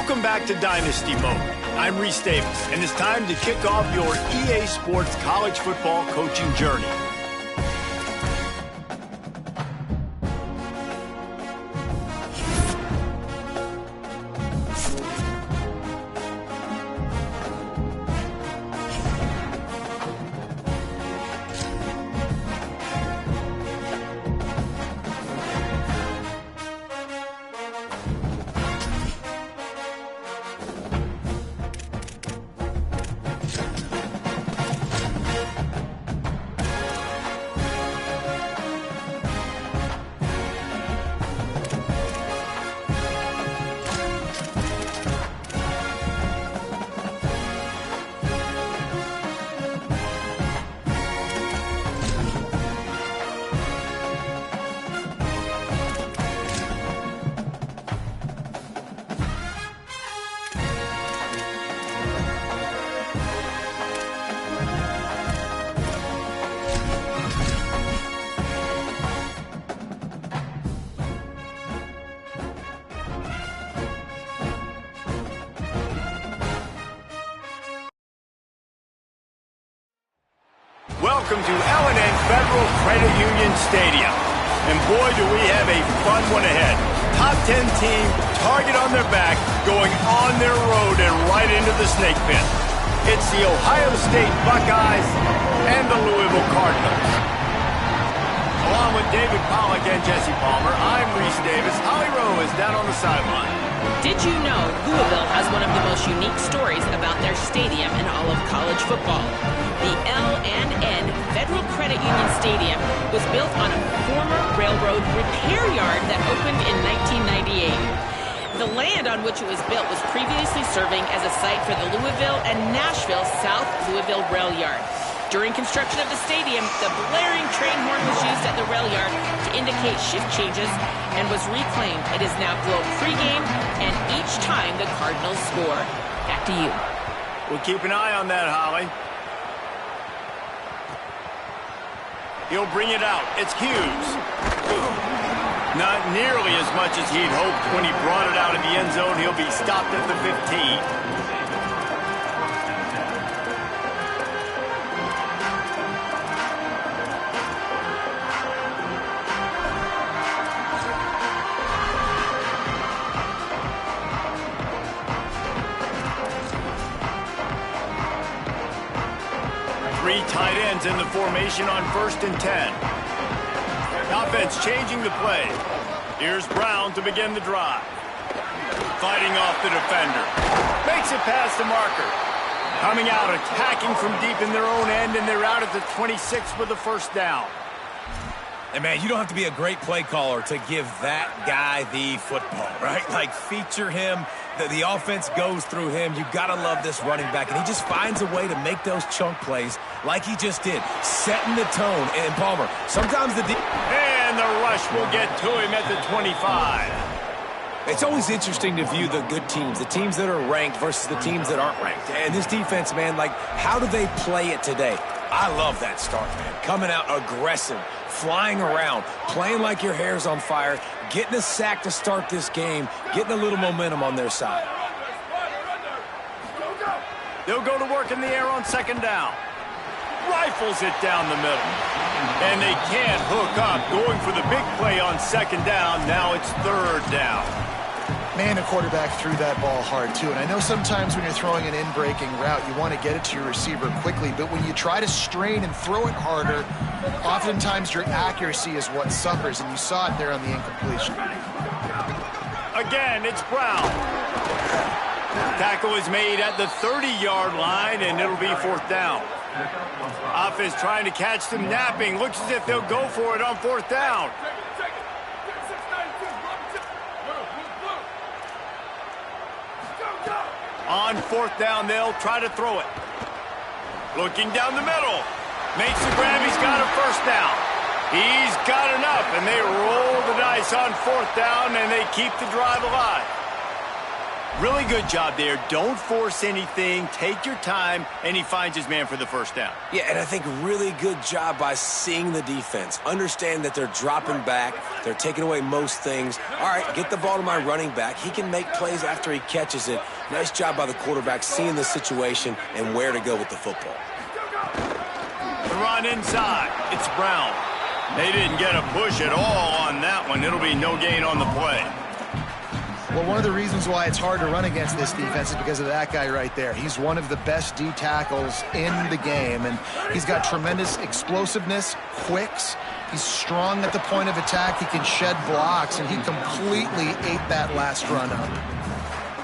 Welcome back to Dynasty Mode. I'm Reese Davis, and it's time to kick off your EA Sports college football coaching journey. Welcome to L&N Federal Credit Union Stadium. And boy, do we have a fun one ahead. Top 10 team, target on their back, going on their road and right into the snake pit. It's the Ohio State Buckeyes and the Louisville Cardinals. Along with David Pollack and Jesse Palmer, I'm Reese Davis. Holly Rowe is down on the sideline. Did you know Louisville has one of the most unique stories about their stadium in all of college football? The L&N Federal Credit Union Stadium was built on a former railroad repair yard that opened in 1998. The land on which it was built was previously serving as a site for the Louisville and Nashville South Louisville Rail Yard. During construction of the stadium, the blaring train horn was used at the rail yard to indicate shift changes and was reclaimed. It is now blown pregame and each time the Cardinals score. Back to you. We'll keep an eye on that, Holly. He'll bring it out. It's Hughes. Not nearly as much as he'd hoped when he brought it out of the end zone. He'll be stopped at the 15. 3 tight ends in the formation on 1st and 10. Offense changing the play. Here's Brown to begin the drive. Fighting off the defender. Makes it past the marker. Coming out, attacking from deep in their own end, and they're out at the 26 for the first down. And, man, you don't have to be a great play caller to give that guy the football, right? Like, feature him. The offense goes through him. You got to love this running back. And he just finds a way to make those chunk plays like he just did, setting the tone. And, Palmer, sometimes and the rush will get to him at the 25. It's always interesting to view the good teams, the teams that are ranked versus the teams that aren't ranked. And this defense, man, like, how do they play it today? I love that start, man. Coming out aggressive, flying around, playing like your hair's on fire, getting a sack to start this game, getting a little momentum on their side. They'll go to work in the air on 2nd down. Rifles it down the middle. And they can't hook up. Going for the big play on 2nd down. Now it's 3rd down. Man, the quarterback threw that ball hard, too. And I know sometimes when you're throwing an in-breaking route, you want to get it to your receiver quickly. But when you try to strain and throw it harder, oftentimes your accuracy is what suffers. And you saw it there on the incompletion. Again, it's Brown. Tackle is made at the 30-yard line, and it'll be 4th down. Offense trying to catch them napping. Looks as if they'll go for it on 4th down. On 4th down, they'll try to throw it. Looking down the middle. Makes the grab. He's got a 1st down. He's got enough, and they roll the dice on 4th down, and they keep the drive alive. Really good job there. Don't force anything. Take your time, and he finds his man for the first down. Yeah, and I think really good job by seeing the defense. Understand that they're dropping back. They're taking away most things. All right, get the ball to my running back. He can make plays after he catches it. Nice job by the quarterback seeing the situation and where to go with the football. The run inside. It's Brown. They didn't get a push at all on that one. It'll be no gain on the play. Well, one of the reasons why it's hard to run against this defense is because of that guy right there. He's one of the best D tackles in the game, and he's got tremendous explosiveness, quicks. He's strong at the point of attack. He can shed blocks, and he completely ate that last run up.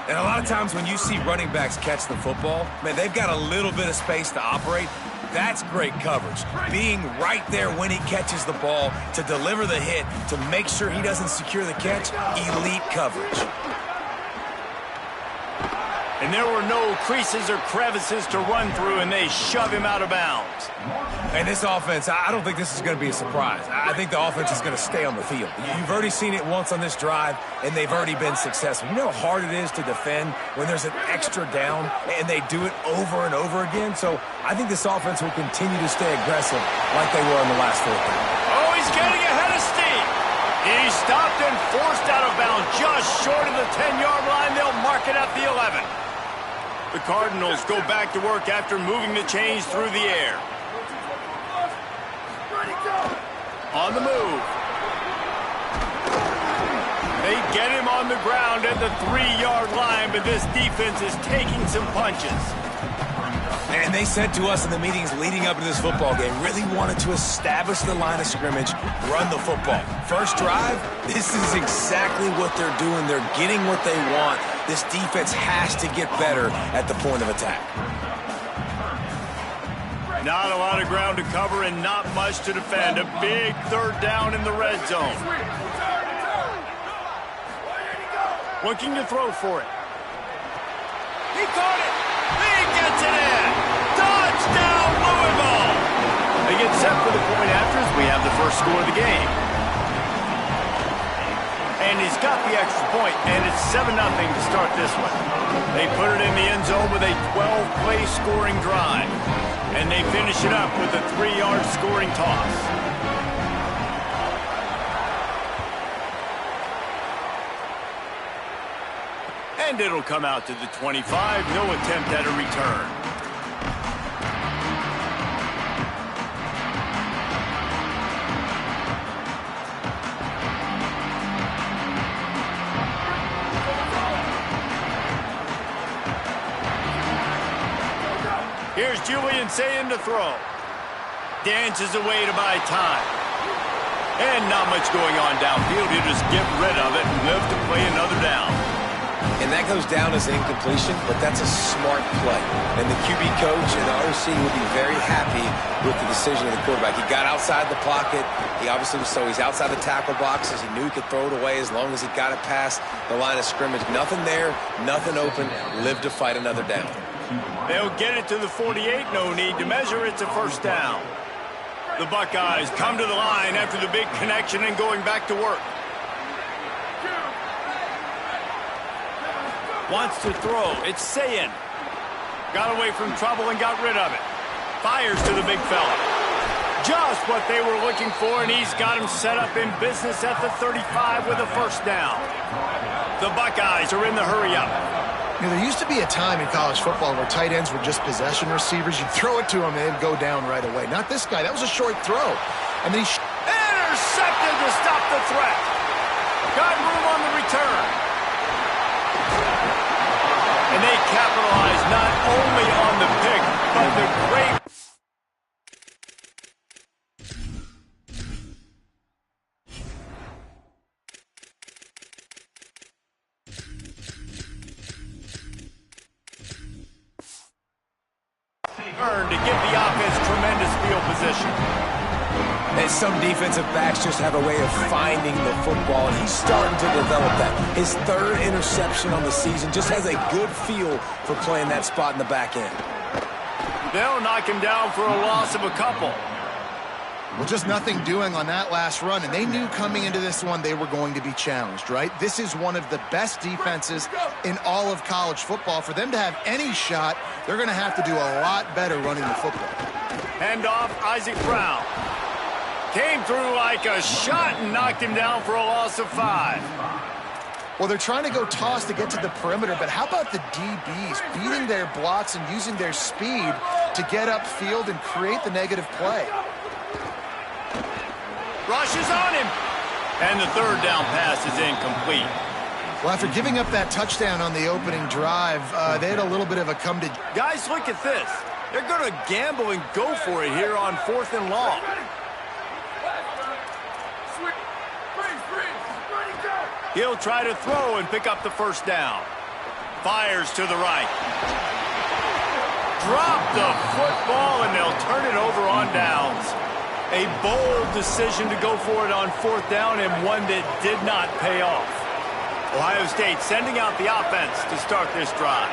And a lot of times when you see running backs catch the football, man, they've got a little bit of space to operate. That's great coverage. Being right there when he catches the ball to deliver the hit, to make sure he doesn't secure the catch, elite coverage. And there were no creases or crevices to run through, and they shove him out of bounds. And this offense, I don't think this is going to be a surprise. I think the offense is going to stay on the field. You've already seen it once on this drive, and they've already been successful. You know how hard it is to defend when there's an extra down, and they do it over and over again. So I think this offense will continue to stay aggressive like they were in the last fourth down. Oh, he's getting ahead of steam. He's stopped and forced out of bounds just short of the 10-yard line. They'll mark it at the 11. The Cardinals go back to work after moving the chains through the air. On the move. They get him on the ground at the 3-yard line, but this defense is taking some punches. And they said to us in the meetings leading up to this football game, really wanted to establish the line of scrimmage, run the football. First drive, this is exactly what they're doing. They're getting what they want. This defense has to get better at the point of attack. Not a lot of ground to cover and not much to defend. A big third down in the red zone. Looking to throw for it. He caught it. He gets it in. Touchdown, Louisville. They get set for the point after as we have the first score of the game. And he's got the extra point, and it's 7-0 to start this one. They put it in the end zone with a 12-play scoring drive. And they finish it up with a 3-yard scoring toss. And it'll come out to the 25. No attempt at a return. Here's Julian Sayin to throw. Dances away to buy time. And not much going on downfield. He'll just get rid of it and live to play another down. And that goes down as an incompletion, but that's a smart play. And the QB coach and the RC will be very happy with the decision of the quarterback. He got outside the pocket. He obviously was so he's outside the tackle boxes. He knew he could throw it away as long as he got it past the line of scrimmage. Nothing there, nothing open. Live to fight another down. They'll get it to the 48. No need to measure. It's a first down. The Buckeyes come to the line after the big connection and going back to work. Wants to throw. It's Sayin. Got away from trouble and got rid of it. Fires to the big fella. Just what they were looking for, and he's got him set up in business at the 35 with a first down. The Buckeyes are in the hurry-up. You know, there used to be a time in college football where tight ends were just possession receivers. You'd throw it to them, and they'd go down right away. Not this guy. That was a short throw. And then he intercepted to stop the threat. Got room on the return. And they capitalize not only on the pick, but the great... earned to give the offense tremendous field position. And some defensive backs just have a way of finding the football, and he's starting to develop that. His third interception on the season just has a good feel for playing that spot in the back end. They'll knock him down for a loss of a couple. Well, just nothing doing on that last run, and they knew coming into this one they were going to be challenged, right? This is one of the best defenses in all of college football. For them to have any shot, they're going to have to do a lot better running the football. Handoff, Isaac Brown. Came through like a shot and knocked him down for a loss of 5. Well, they're trying to go toss to get to the perimeter, but how about the DBs beating their blocks and using their speed to get upfield and create the negative play? Rushes on him. And the third down pass is incomplete. Well, after giving up that touchdown on the opening drive, they had a little bit of a come to... Guys, look at this. They're going to gamble and go for it here on 4th and long. He'll try to throw and pick up the first down. Fires to the right. Drop the football, and they'll turn it over on downs. A bold decision to go for it on 4th down, and one that did not pay off. Ohio State sending out the offense to start this drive.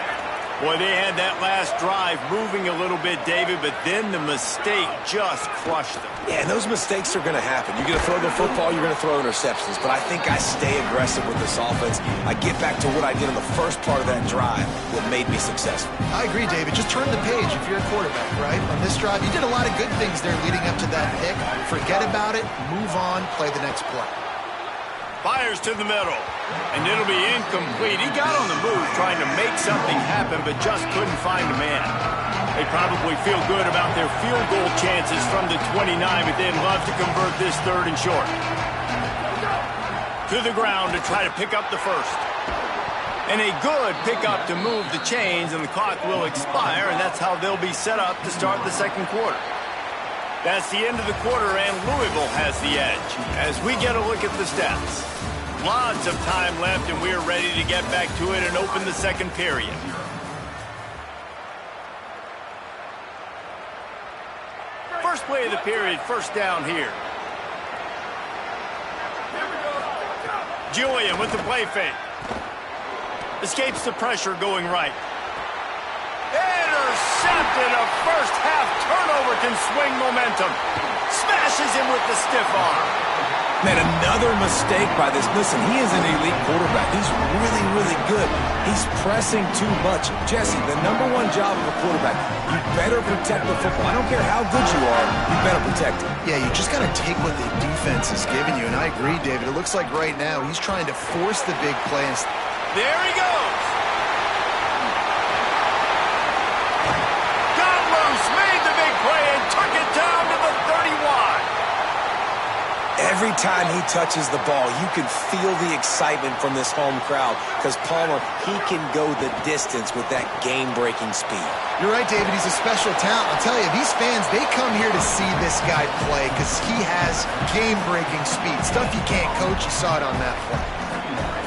Boy, they had that last drive moving a little bit, David, but then the mistake just crushed them. Yeah, and those mistakes are going to happen. You're going to throw the football, you're going to throw interceptions. But I think I stay aggressive with this offense. I get back to what I did in the first part of that drive, what made me successful. I agree, David. Just turn the page if you're a quarterback, right? On this drive, you did a lot of good things there leading up to that pick. Forget about it, move on, play the next play. Fires to the middle, and it'll be incomplete. He got on the move trying to make something happen, but just couldn't find a man. They probably feel good about their field goal chances from the 29, but they'd love to convert this 3rd and short. To the ground to try to pick up the first. And a good pickup to move the chains, and the clock will expire, and that's how they'll be set up to start the 2nd quarter. That's the end of the quarter, and Louisville has the edge. As we get a look at the stats, lots of time left, and we're ready to get back to it and open the 2nd period. First play of the period, first down here. Julian with the play fake. Escapes the pressure going right. Intercepted. A first half turnover can swing momentum. Smashes him with the stiff arm. Man, another mistake by this. Listen, he is an elite quarterback. He's really, really good. He's pressing too much. Jesse, the #1 job of a quarterback, you better protect the football. I don't care how good you are, you better protect it. Yeah, you just got to take what the defense is giving you, and I agree, David. It looks like right now he's trying to force the big play. There he goes. Made the big play and took it down to the 31. Every time he touches the ball, you can feel the excitement from this home crowd because Palmer, he can go the distance with that game-breaking speed. You're right, David. He's a special talent. I'll tell you, these fans, they come here to see this guy play because he has game-breaking speed. Stuff you can't coach. You saw it on that play.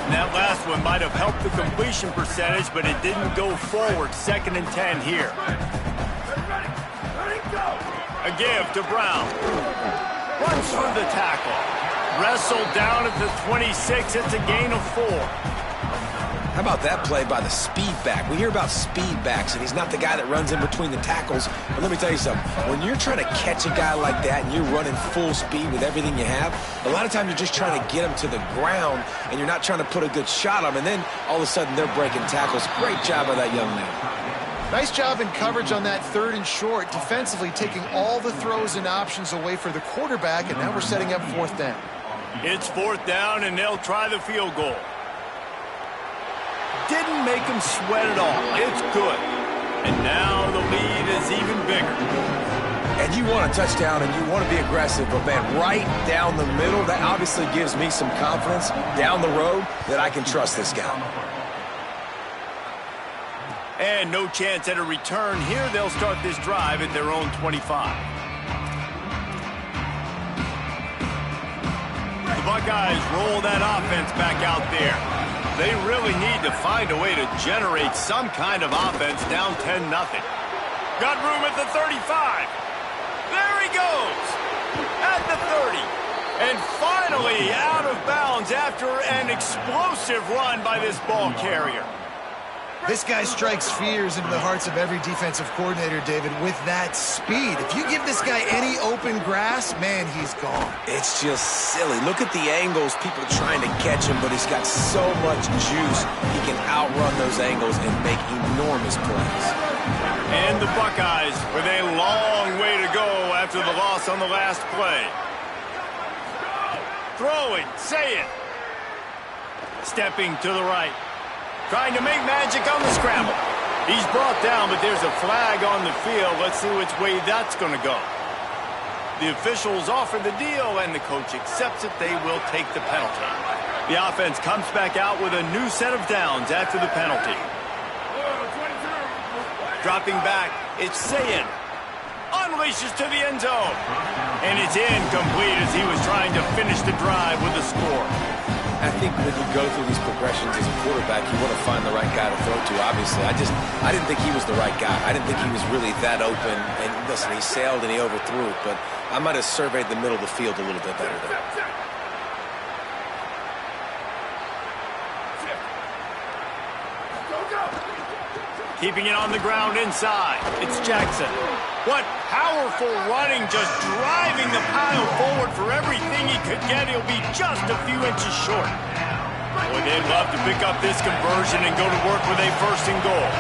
And that last one might have helped the completion percentage, but it didn't go forward. 2nd and 10 here. A give to Brown. Runs through the tackle. Wrestled down at the 26. It's a gain of 4. How about that play by the speed back? We hear about speed backs, and he's not the guy that runs in between the tackles. But let me tell you something. When you're trying to catch a guy like that and you're running full speed with everything you have, a lot of times you're just trying to get him to the ground, and you're not trying to put a good shot on him, and then all of a sudden they're breaking tackles. Great job by that young man. Nice job in coverage on that 3rd and short, defensively taking all the throws and options away for the quarterback, and now we're setting up 4th down. It's 4th down, and they'll try the field goal. Didn't make him sweat at all. It's good. And now the lead is even bigger. And you want a touchdown, and you want to be aggressive, but, man, right down the middle, that obviously gives me some confidence down the road that I can trust this guy. And no chance at a return here. They'll start this drive at their own 25. The Buckeyes roll that offense back out there. They really need to find a way to generate some kind of offense down 10-0. Got room at the 35. There he goes. At the 30. And finally out of bounds after an explosive run by this ball carrier. This guy strikes fears into the hearts of every defensive coordinator, David, with that speed. If you give this guy any open grass, man, he's gone. It's just silly. Look at the angles, people trying to catch him, but he's got so much juice. He can outrun those angles and make enormous plays. And the Buckeyes with a long way to go after the loss on the last play. Throwing, say it. Stepping to the right. Trying to make magic on the scramble. He's brought down, but there's a flag on the field. Let's see which way that's going to go. The officials offer the deal, and the coach accepts it. They will take the penalty. The offense comes back out with a new set of downs after the penalty. Dropping back, it's Sayin. Unleashes to the end zone. And it's incomplete as he was trying to finish the drive with a score. I think when you go through these progressions as a quarterback, you want to find the right guy to throw to, obviously. I didn't think he was the right guy. I didn't think he was really that open. And listen, he sailed and he overthrew it, but I might have surveyed the middle of the field a little bit better there. Keeping it on the ground inside. It's Jackson. What powerful running, just driving the pile forward for everything he could get. He'll be just a few inches short. Boy, they'd love to pick up this conversion and go to work with a first and goal.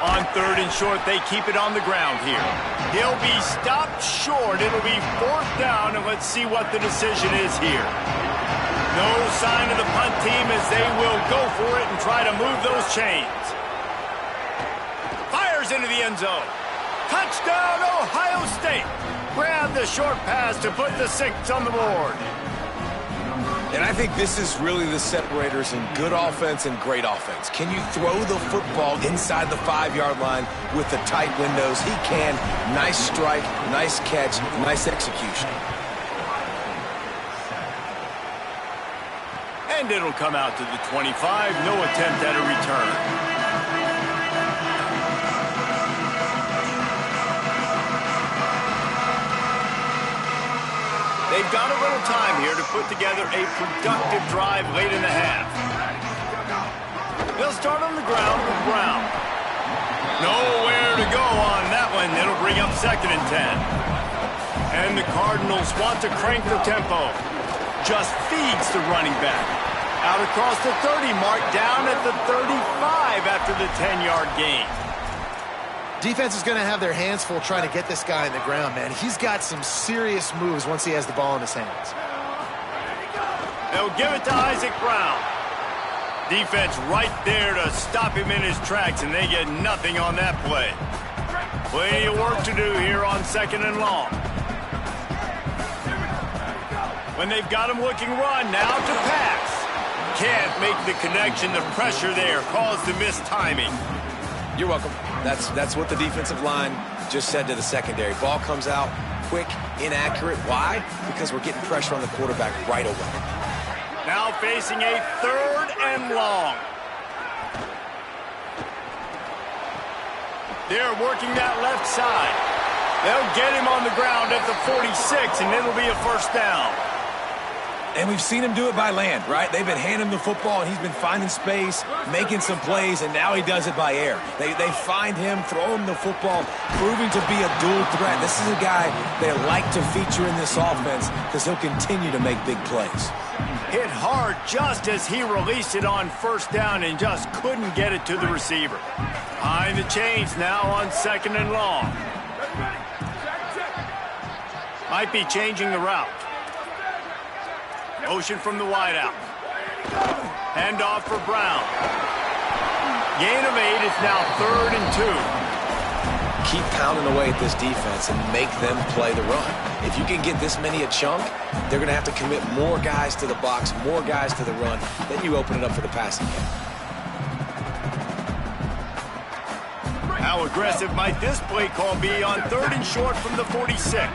On third and short, they keep it on the ground here. He'll be stopped short. It'll be fourth down, and let's see what the decision is here. No sign of the punt team as they will go for it and try to move those chains. Fires into the end zone. Touchdown, Ohio State. Grab the short pass to put the 6 on the board. And I think this is really the separators in good offense and great offense. Can you throw the football inside the 5-yard line with the tight windows? He can. Nice strike, nice catch, nice execution. And it'll come out to the 25. No attempt at a return. They've got a little time here to put together a productive drive late in the half. They'll start on the ground with Brown. Nowhere to go on that one. It'll bring up 2nd and 10. And the Cardinals want to crank the tempo. Just feeds the running back. Out across the 30 mark, down at the 35 after the 10-yard gain. Defense is going to have their hands full trying to get this guy on the ground, man. He's got some serious moves once he has the ball in his hands. They'll give it to Isaac Brown. Defense right there to stop him in his tracks, and they get nothing on that play. Plenty of work to do here on 2nd and long. When they've got him looking run, now to pass. Can't make the connection. The pressure there caused the missed timing. You're welcome. That's what the defensive line just said to the secondary. Ball comes out quick, inaccurate. Why? Because we're getting pressure on the quarterback right away. Now facing a 3rd and long. They're working that left side. They'll get him on the ground at the 46, and it'll be a first down. And we've seen him do it by land, right? They've been handing him the football, and he's been finding space, making some plays, and now he does it by air. They find him, throw him the football, proving to be a dual threat. This is a guy they like to feature in this offense because he'll continue to make big plays. Hit hard just as he released it on first down and just couldn't get it to the receiver. Behind the chains now on 2nd and long. Might be changing the route. Motion from the wideout. Handoff for Brown. Gain of 8 is now 3rd and 2. Keep pounding away at this defense and make them play the run. If you can get this many a chunk, they're going to have to commit more guys to the box, more guys to the run. Then you open it up for the passing game. How aggressive might this play call be on 3rd and short from the 46?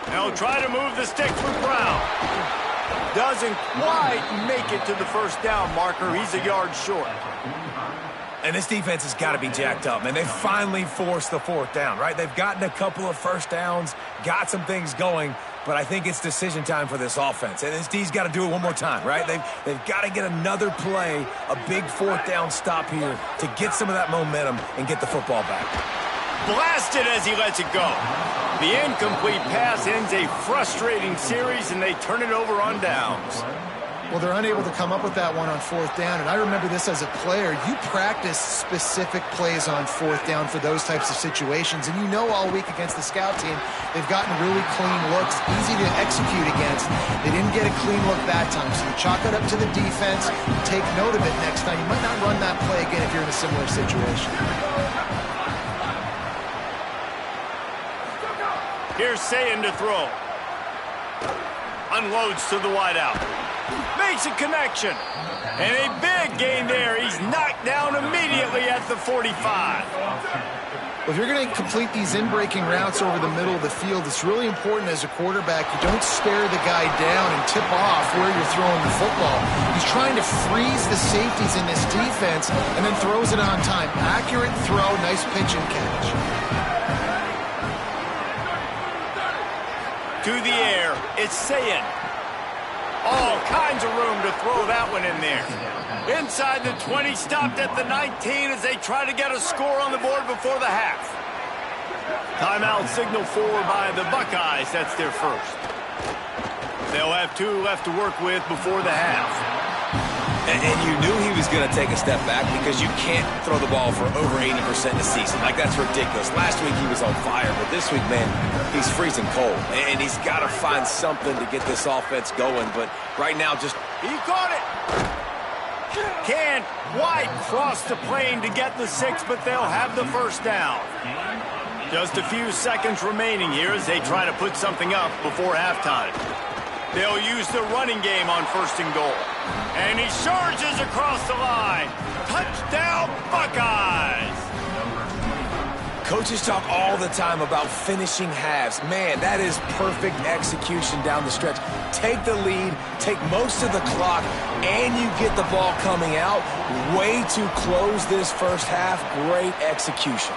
They'll try to move the sticks with Brown. Doesn't quite make it to the first down marker. He's a yard short. And this defense has got to be jacked up, man. They finally forced the fourth down, right? They've gotten a couple of first downs, got some things going, but I think it's decision time for this offense. And this D's got to do it one more time, right? They've got to get another play, a big fourth down stop here to get some of that momentum and get the football back. Blasted as he lets it go. The incomplete pass ends a frustrating series, and they turn it over on downs. Well, they're unable to come up with that one on fourth down, and I remember this as a player. You practice specific plays on fourth down for those types of situations, and you know all week against the scout team, they've gotten really clean looks, easy to execute against. They didn't get a clean look that time, so you chalk it up to the defense, take note of it next time. You might not run that play again if you're in a similar situation. Here's Sayin to throw. Unloads to the wideout. Makes a connection. And a big gain there. He's knocked down immediately at the 45. Well, if you're going to complete these in-breaking routes over the middle of the field, it's really important as a quarterback you don't stare the guy down and tip off where you're throwing the football. He's trying to freeze the safeties in this defense and then throws it on time. Accurate throw, nice pitch and catch. To the air, it's Sayin. All kinds of room to throw that one in there. Inside the 20, stopped at the 19 as they try to get a score on the board before the half. Timeout signal forward by the Buckeyes. That's their first. They'll have 2 left to work with before the half. And you knew he was going to take a step back because you can't throw the ball for over 80% a season. Like, that's ridiculous. Last week he was on fire, but this week, man, he's freezing cold. And he's got to find something to get this offense going. But right now, just... He caught it! Can White cross the plane to get the 6, but they'll have the first down. Just a few seconds remaining here as they try to put something up before halftime. They'll use the running game on 1st and goal. And he surges across the line. Touchdown, Buckeyes! Coaches talk all the time about finishing halves. Man, that is perfect execution down the stretch. Take the lead, take most of the clock, and you get the ball coming out. Way to close this first half. Great execution.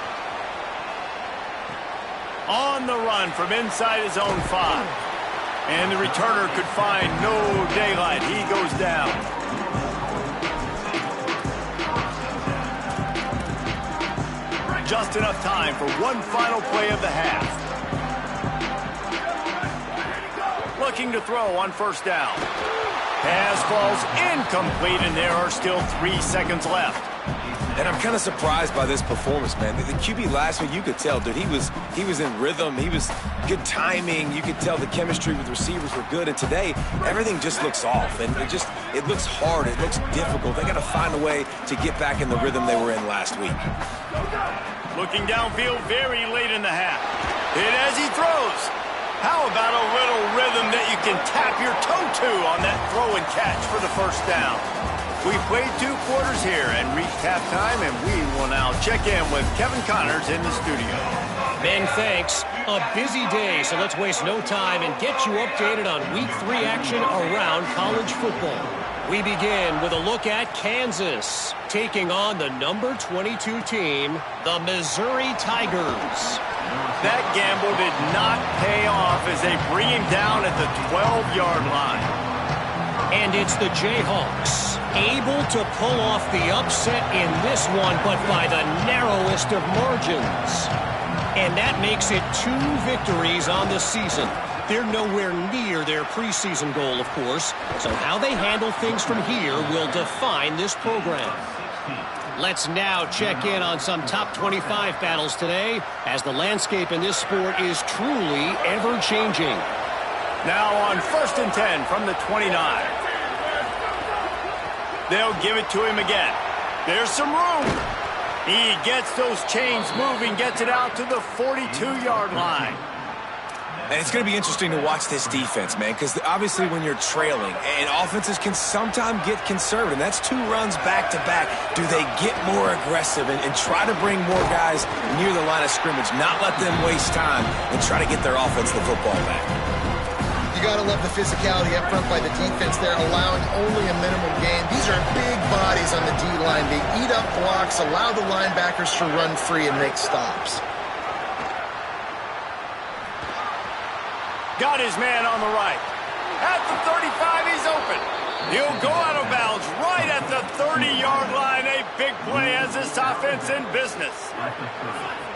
On the run from inside his own 5. And the returner could find no daylight. He goes down. Just enough time for one final play of the half. Looking to throw on 1st down. Pass falls incomplete, and there are still 3 seconds left. And I'm kind of surprised by this performance, man. The QB last week, you could tell, dude, he was in rhythm. He was good timing. You could tell the chemistry with receivers were good. And today, everything just looks off. And it looks hard. It looks difficult. They got to find a way to get back in the rhythm they were in last week. Looking downfield very late in the half. Hit as he throws. How about a little rhythm that you can tap your toe to on that throw and catch for the 1st down? We played 2 quarters here and reached halftime, and we will now check in with Kevin Connors in the studio. Ben, thanks. A busy day, so let's waste no time and get you updated on Week 3 action around college football. We begin with a look at Kansas, taking on the number 22 team, the Missouri Tigers. That gamble did not pay off as they bring him down at the 12-yard line. And it's the Jayhawks, able to pull off the upset in this one, but by the narrowest of margins. And that makes it 2 victories on the season. They're nowhere near their preseason goal, of course, so how they handle things from here will define this program. Let's now check in on some top 25 battles today, as the landscape in this sport is truly ever-changing. Now on 1st and 10 from the 29. They'll give it to him again. There's some room. He gets those chains moving, gets it out to the 42-yard line. And it's going to be interesting to watch this defense, man, because obviously when you're trailing, and offenses can sometimes get conservative, and that's 2 runs back-to-back. Do they get more aggressive and try to bring more guys near the line of scrimmage, not let them waste time, and try to get their offense the football back? You got to love the physicality up front by the defense there, allowing only a minimum gain. These are big bodies on the D-line. They eat up blocks, allow the linebackers to run free and make stops. Got his man on the right. At the 35, he's open. He'll go out of bounds right at the 30-yard line. A big play as this offense in business.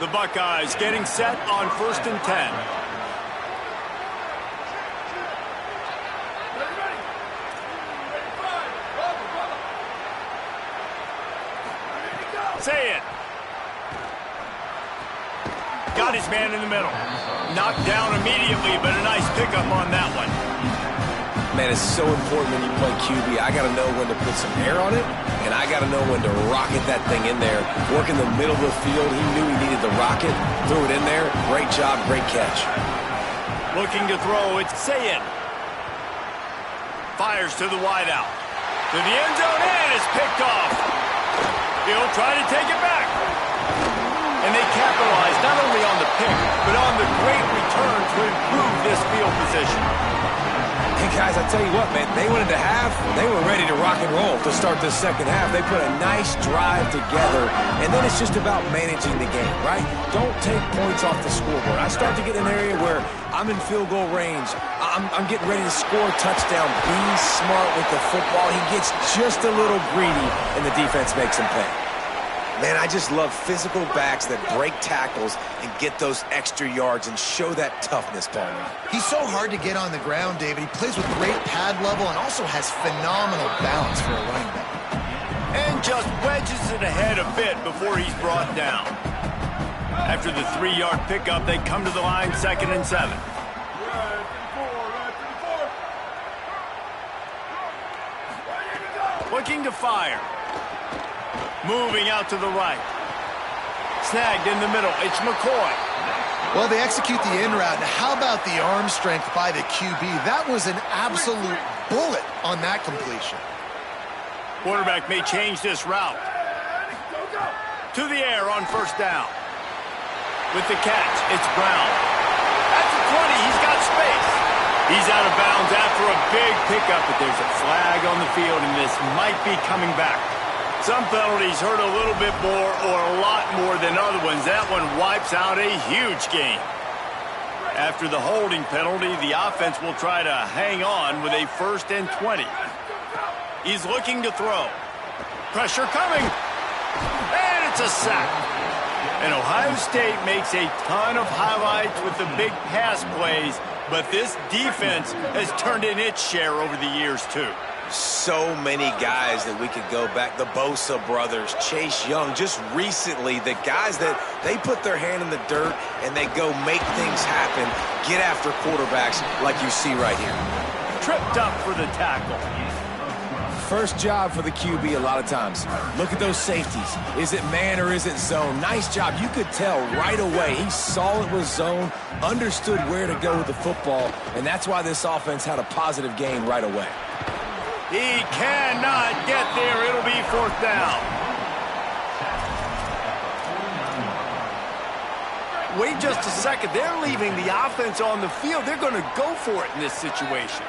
The Buckeyes getting set on 1st and 10. Say it. Got his man in the middle. Knocked down immediately, but a nice pickup on that one. Man, it's so important when you play QB. I got to know when to put some air on it, and I got to know when to rocket that thing in there. Work in the middle of the field. He knew he needed the rocket. Threw it in there. Great job, great catch. Looking to throw, it's Sayed. Fires to the wideout. To the end zone, and it's picked off. He'll try to take it back. And they capitalize not only on the pick, but on the great return to improve this field position. Hey, guys, I tell you what, man, they went into half. They were ready to rock and roll to start this second half. They put a nice drive together, and then it's just about managing the game, right? Don't take points off the scoreboard. I start to get in an area where I'm in field goal range. I'm getting ready to score a touchdown. Be smart with the football. He gets just a little greedy, and the defense makes him pay. Man, I just love physical backs that break tackles and get those extra yards and show that toughness, Palmer. He's so hard to get on the ground, David. He plays with great pad level and also has phenomenal balance for a running back. And just wedges it ahead a bit before he's brought down. After the 3-yard pickup, they come to the line 2nd and 7. Looking to fire. Moving out to the right. Snagged in the middle. It's McCoy. Well, they execute the in route. Now, how about the arm strength by the QB? That was an absolute bullet on that completion. Quarterback may change this route. To the air on 1st down. With the catch, it's Brown. At the 20, he's got space. He's out of bounds after a big pickup, but there's a flag on the field, and this might be coming back. Some penalties hurt a little bit more or a lot more than other ones. That one wipes out a huge game. After the holding penalty, the offense will try to hang on with a 1st and 20. He's looking to throw. Pressure coming. And it's a sack. And Ohio State makes a ton of highlights with the big pass plays, but this defense has turned in its share over the years, too. So many guys that we could go back. The Bosa brothers, Chase Young, just recently, the guys that they put their hand in the dirt and they go make things happen, get after quarterbacks like you see right here. Tripped up for the tackle. First job for the QB a lot of times. Look at those safeties. Is it man or is it zone? Nice job. You could tell right away. He saw it was zone, understood where to go with the football, and that's why this offense had a positive game right away. He cannot get there. It'll be 4th down. Wait just a second. They're leaving the offense on the field. They're going to go for it in this situation.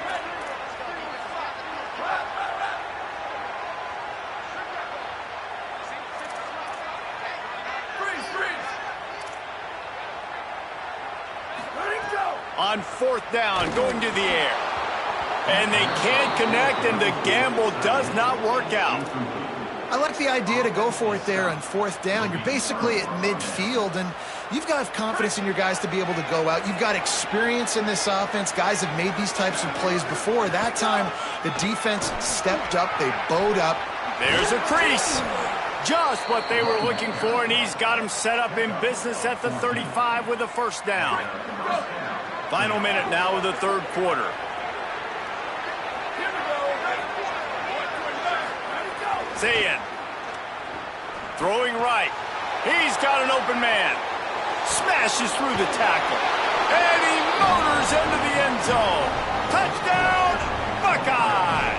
On 4th down, going to the air. And they can't connect, and the gamble does not work out. I like the idea to go for it there on 4th down. You're basically at midfield, and you've got confidence in your guys to be able to go out. You've got experience in this offense. Guys have made these types of plays before. That time, the defense stepped up. They bowed up. There's a crease. Just what they were looking for, and he's got him set up in business at the 35 with a 1st down. Final minute now of the 3rd quarter. Zayn. Throwing right. He's got an open man. Smashes through the tackle. And he motors into the end zone. Touchdown, Buckeye!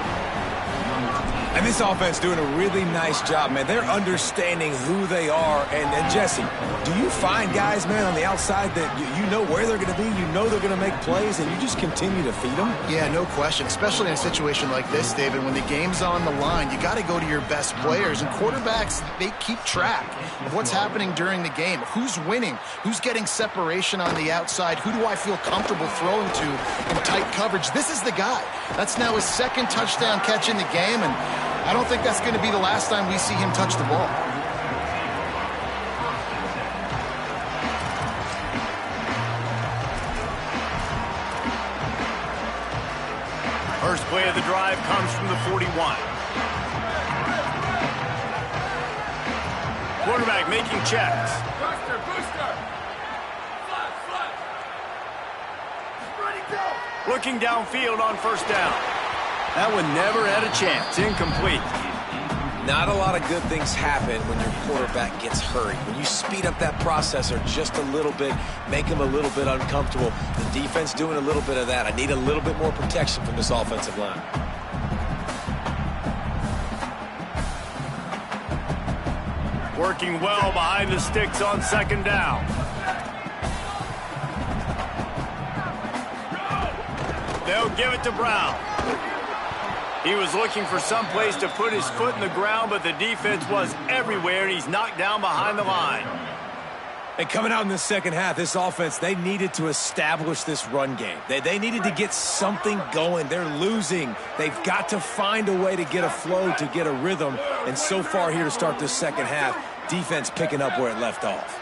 I And this offense doing a really nice job, man. They're understanding who they are. And Jesse, do you find guys, man, on the outside that you know where they're going to be, you know they're going to make plays, and you just continue to feed them? Yeah, no question, especially in a situation like this, David. When the game's on the line, you got to go to your best players. And quarterbacks, they keep track of what's happening during the game. Who's winning? Who's getting separation on the outside? Who do I feel comfortable throwing to in tight coverage? This is the guy. That's now his second touchdown catch in the game, and I don't think that's going to be the last time we see him touch the ball. First play of the drive comes from the 41. Quarterback making checks. Looking downfield on first down. That one never had a chance. Incomplete. Not a lot of good things happen when your quarterback gets hurried. When you speed up that processor just a little bit, make him a little bit uncomfortable. The defense doing a little bit of that. I need a little bit more protection from this offensive line. Working well behind the sticks on second down. They'll give it to Brown. He was looking for some place to put his foot in the ground, but the defense was everywhere, and he's knocked down behind the line. And coming out in the second half, this offense, they needed to establish this run game. They needed to get something going. They're losing. They've got to find a way to get a flow, to get a rhythm. And so far here to start this second half, defense picking up where it left off.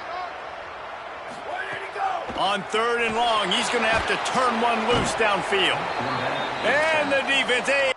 On third and long, he's going to have to turn one loose downfield. And the defense...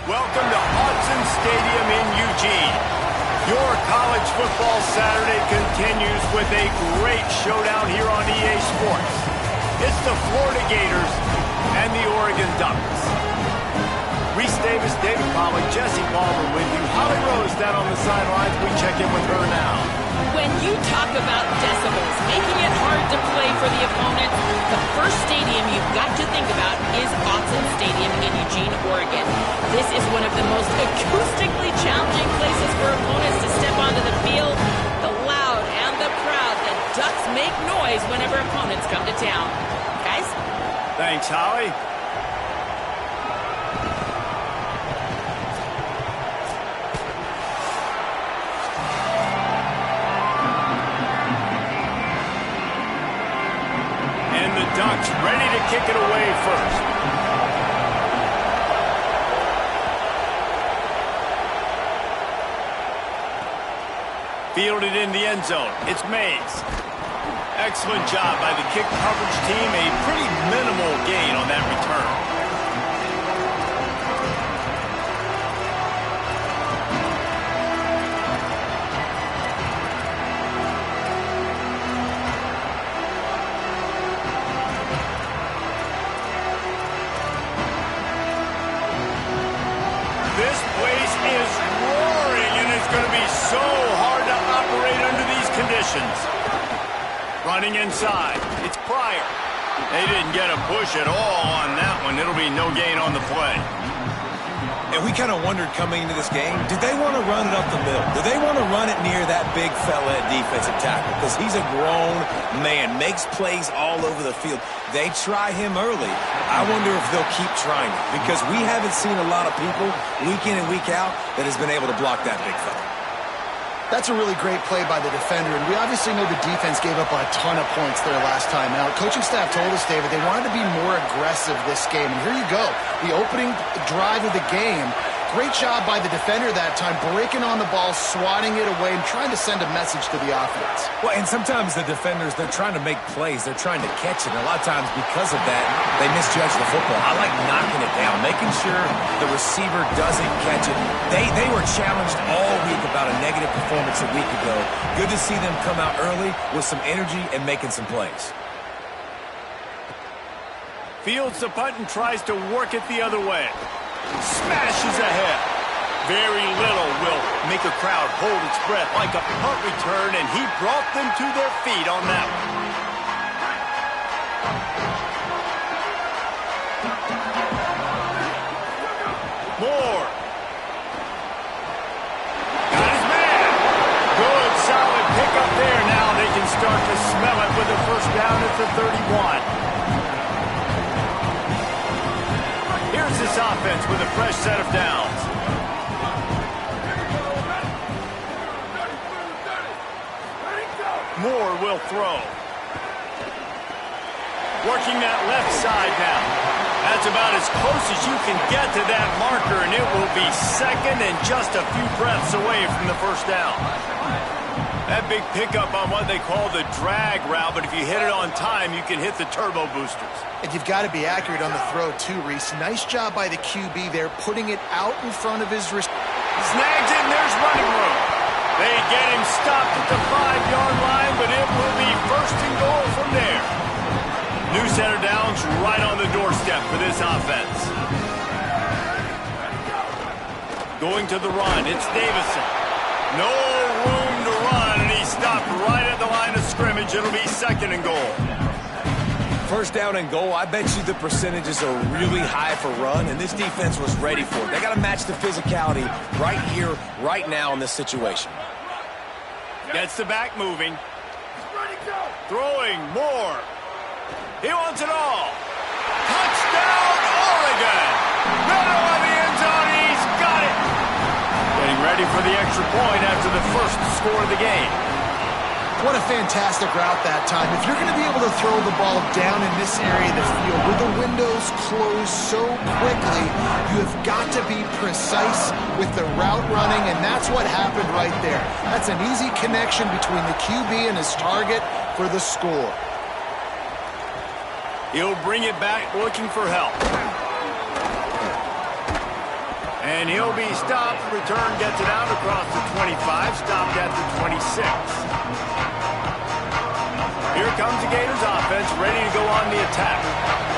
Welcome to Autzen Stadium in Eugene. Your college football Saturday continues with a great showdown here on EA Sports. It's the Florida Gators and the Oregon Ducks. Reese Davis, David Pollack, Jesse Palmer with you. Holly Rose down on the sidelines. We check in with her now. When you talk about decibels, making it hard to play for the opponent, the first stadium you've got to think about is Autzen Stadium in Eugene, Oregon. This is one of the most acoustically challenging places for opponents to step onto the field. The loud and the proud, the Ducks make noise whenever opponents come to town. Guys? Thanks, Holly. Ducks ready to kick it away first. Fielded in the end zone. It's Mays. Excellent job by the kick coverage team. A pretty minimal gain on that return. This place is roaring, and it's going to be so hard to operate under these conditions. Running inside. It's Pryor. They didn't get a push at all on that one. It'll be no gain on the play. And we kind of wondered coming into this game, did they want to run it up the middle? Do they want to run it near that big fella at defensive tackle? Because he's a grown man, makes plays all over the field. They try him early. I wonder if they'll keep trying it, because we haven't seen a lot of people week in and week out that has been able to block that big fella. That's a really great play by the defender, and we obviously know the defense gave up a ton of points there last time out. Coaching staff told us, David, they wanted to be more aggressive this game, and here you go. The opening drive of the game, great job by the defender that time, breaking on the ball, swatting it away, and trying to send a message to the offense. Well, and sometimes the defenders, they're trying to make plays. They're trying to catch it. And a lot of times because of that, they misjudge the football. I like knocking it down, making sure the receiver doesn't catch it. They were challenged all week about a negative performance a week ago. Good to see them come out early with some energy and making some plays. Fields the punt and tries to work it the other way. Smashes ahead. Very little will make a crowd hold its breath like a punt return, and he brought them to their feet on that one. Moore. Got his man. Good, solid pickup there. Now they can start to smell it with a first down at the 31. Here's this offense with a fresh set of downs. Moore will throw. Working that left side now. That's about as close as you can get to that marker, and it will be second and just a few breaths away from the first down. That big pickup on what they call the drag route, but if you hit it on time, you can hit the turbo boosters. And you've got to be accurate on the throw, too, Reese. Nice job by the QB there, putting it out in front of his wrist. Snags it, and there's running room. They get him stopped at the 5-yard line, but it will be first and goal from there. New set of downs right on the doorstep for this offense. Going to the run, it's Davison. No room to run, and he stopped right at the line of scrimmage. It'll be second and goal. First down and goal, I bet you the percentages are really high for run, and this defense was ready for it. They got to match the physicality right here, right now in this situation. Gets the back moving. Throwing more. He wants it all. Touchdown, Oregon. Middle of the end zone, he's got it. Getting ready for the extra point after the first score of the game. What a fantastic route that time. If you're going to be able to throw the ball down in this area of the field where the windows close so quickly, you have got to be precise with the route running, and that's what happened right there. That's an easy connection between the QB and his target for the score. He'll bring it back looking for help. And And he'll be stopped. Return gets it out across the 25, stopped at the 26. Here comes the Gators offense, ready to go on the attack.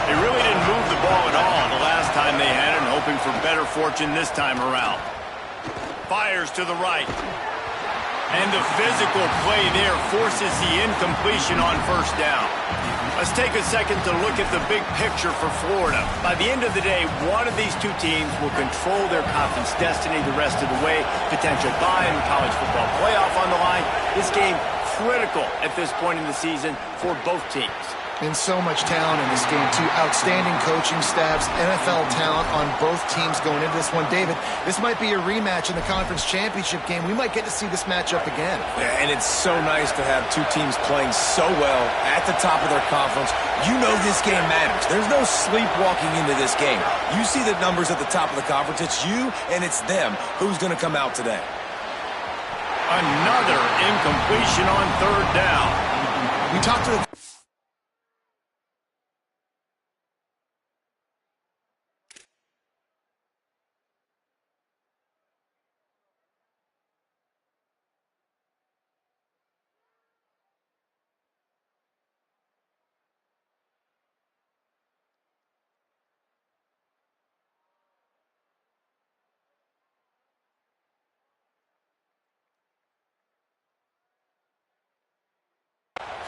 They really didn't move the ball at all the last time they had it, hoping for better fortune this time around. Fires to the right. And the physical play there forces the incompletion on first down. Let's take a second to look at the big picture for Florida. By the end of the day, one of these two teams will control their conference destiny the rest of the way. Potential bye in the college football playoff on the line. This game critical at this point in the season for both teams. And so much talent in this game, too. Outstanding coaching staffs, NFL talent on both teams going into this one. David, this might be a rematch in the conference championship game. We might get to see this matchup again. Yeah, and it's so nice to have two teams playing so well at the top of their conference. You know this game matters. There's no sleepwalking into this game. You see the numbers at the top of the conference. It's you and it's them. Who's going to come out today? Another incompletion on third down. We talked to the...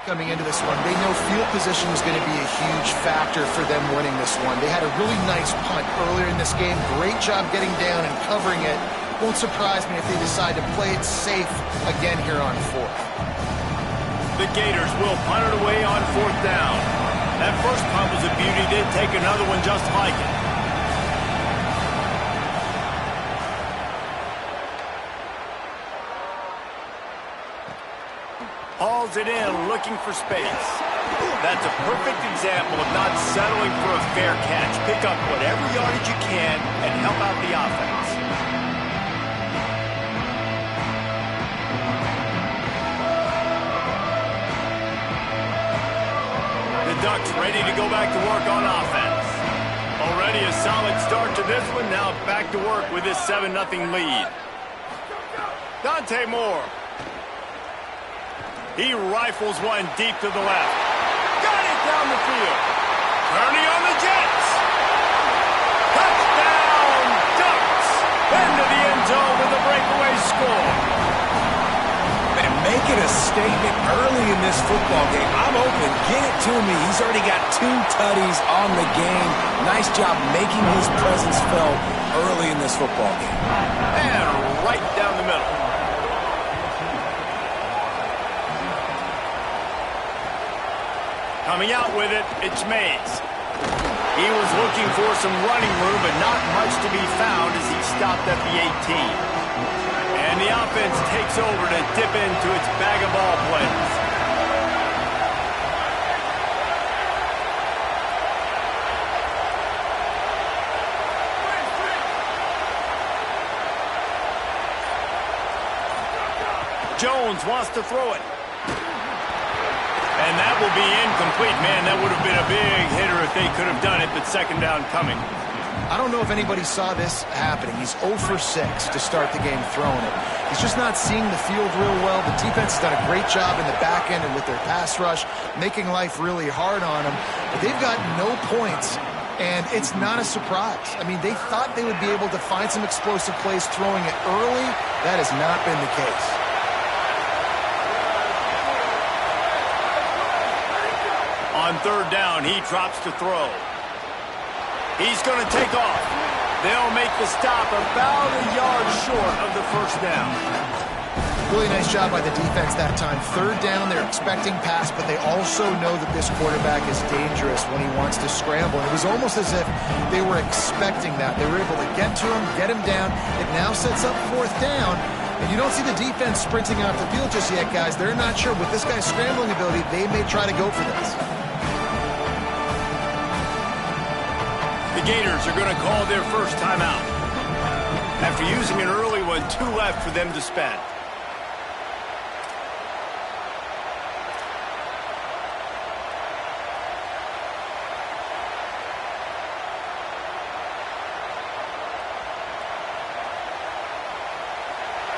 Coming into this one, they know field position is going to be a huge factor for them winning this one. They had a really nice punt earlier in this game. Great job getting down and covering it. Won't surprise me if they decide to play it safe again here on fourth. The Gators will punt it away on fourth down. That first punt was a beauty. They'd take another one just like it. Hauls it in, looking for space. That's a perfect example of not settling for a fair catch. Pick up whatever yardage you can and help out the offense. The Ducks ready to go back to work on offense. Already a solid start to this one. Now back to work with this 7-0 lead. Dante Moore. He rifles one deep to the left. Got it down the field. Turning on the Jets. Touchdown, Ducks. Into the end zone with a breakaway score. And making a statement early in this football game. I'm open. Get it to me. He's already got 2 tutties on the game. Nice job making his presence felt early in this football game. And right down the middle. Coming out with it, it's Mays. He was looking for some running room, but not much to be found as he stopped at the 18. And the offense takes over to dip into its bag of ball plays. Jones wants to throw it. And that will be incomplete. Man, that would have been a big hitter if they could have done it, but second down coming. I don't know if anybody saw this happening. He's 0 for 6 to start the game throwing it. He's just not seeing the field real well. The defense has done a great job in the back end and with their pass rush, making life really hard on him. But they've got no points, and it's not a surprise. I mean, they thought they would be able to find some explosive plays throwing it early. That has not been the case. On third down, he drops to throw. He's going to take off. They'll make the stop about a yard short of the first down. Really nice job by the defense that time. Third down, they're expecting pass, but they also know that this quarterback is dangerous when he wants to scramble. And it was almost as if they were expecting that. They were able to get to him, get him down. It now sets up fourth down. And you don't see the defense sprinting off the field just yet, guys. They're not sure. With this guy's scrambling ability, they may try to go for this. The Gators are going to call their first timeout. After using an early one, 2 left for them to spend.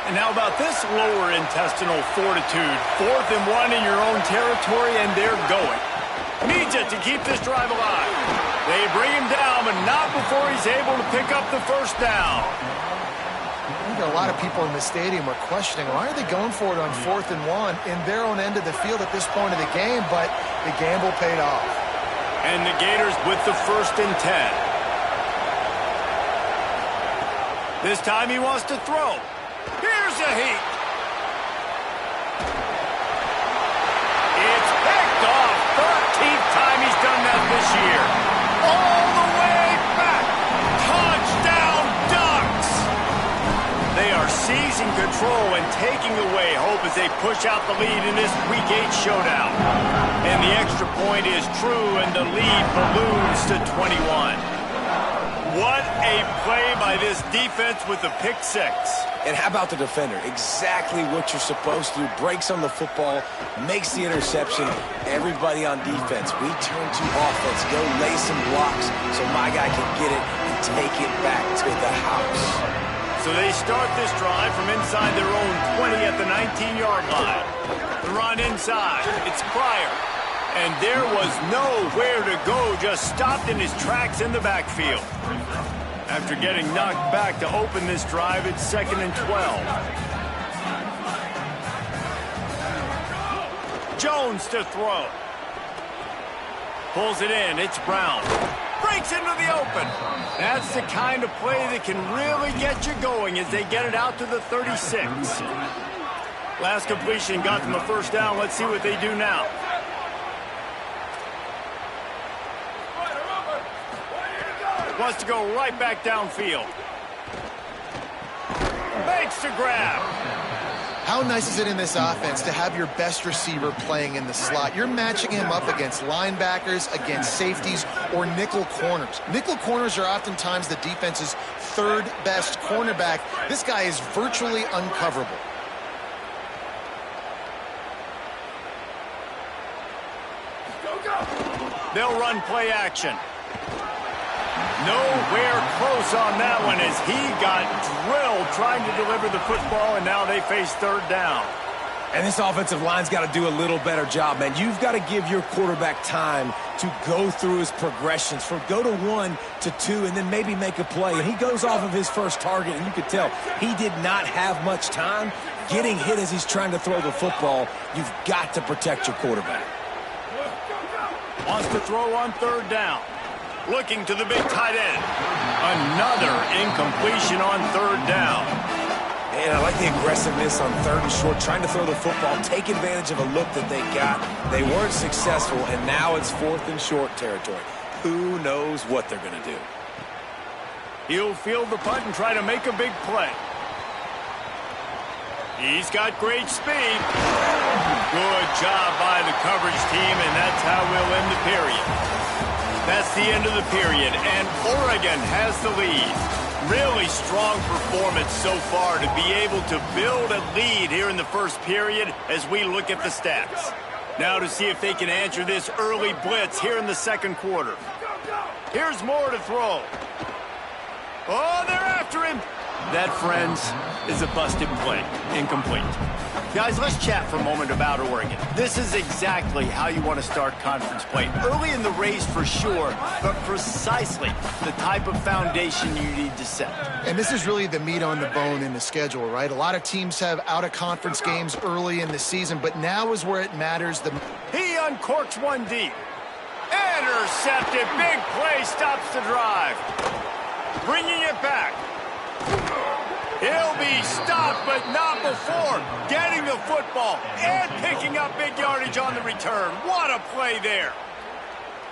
And how about this lower intestinal fortitude? 4th and 1 in your own territory, and they're going. Needs it to keep this drive alive. They bring him down, but not before he's able to pick up the first down. I think a lot of people in the stadium are questioning, why are they going for it on 4th and 1 in their own end of the field at this point of the game, but the gamble paid off. And the Gators with the 1st and 10. This time he wants to throw. Here's a heat. It's picked off. 13th time he's done that this year. All the way back. Touchdown Ducks. They are seizing control and taking away hope as they push out the lead in this Week 8 showdown. And the extra point is true, and the lead balloons to 21. What a play by this defense with the pick 6. And how about the defender? Exactly what you're supposed to do. Breaks on the football, makes the interception. Everybody on defense, we turn to offense. Go lay some blocks so my guy can get it and take it back to the house. So they start this drive from inside their own 20 at the 19-yard line. The run inside. It's Pryor. And there was nowhere to go, just stopped in his tracks in the backfield. After getting knocked back to open this drive, it's 2nd and 12. Jones to throw. Pulls it in, it's Brown. Breaks into the open. That's the kind of play that can really get you going as they get it out to the 36. Last completion got them a first down. Let's see what they do now. Wants to go right back downfield. Makes the grab. How nice is it in this offense to have your best receiver playing in the slot? You're matching him up against linebackers, against safeties, or nickel corners. Nickel corners are oftentimes the defense's 3rd best cornerback. This guy is virtually uncoverable. They'll run play action. Nowhere close on that one as he got drilled trying to deliver the football, and now they face 3rd down. And this offensive line's got to do a little better job, man. You've got to give your quarterback time to go through his progressions, from go to 1 to 2, and then maybe make a play. And he goes off of his first target, and you could tell he did not have much time getting hit as he's trying to throw the football. You've got to protect your quarterback. Wants to throw on 3rd down. Looking to the big tight end. Another incompletion on 3rd down. And I like the aggressiveness on 3rd and short, trying to throw the football, take advantage of a look that they got. They weren't successful, and now it's 4th and short territory. Who knows what they're going to do? He'll field the punt and try to make a big play. He's got great speed. Good job by the coverage team, and that's how we'll end the period. That's the end of the period, and Oregon has the lead. Really strong performance so far to be able to build a lead here in the first period as we look at the stats. Now to see if they can answer this early blitz here in the 2nd quarter. Here's Moore to throw. Oh, they're after him. That, friends, is a busted play. Incomplete. Guys, let's chat for a moment about Oregon. This is exactly how you want to start conference play. Early in the race for sure, but precisely the type of foundation you need to set. And this is really the meat on the bone in the schedule, right? A lot of teams have out-of-conference games early in the season, but now is where it matters. He uncorks one deep. Intercepted. Big play stops the drive. Bringing it back. He'll be stopped, but not before getting the football and picking up big yardage on the return. What a play there.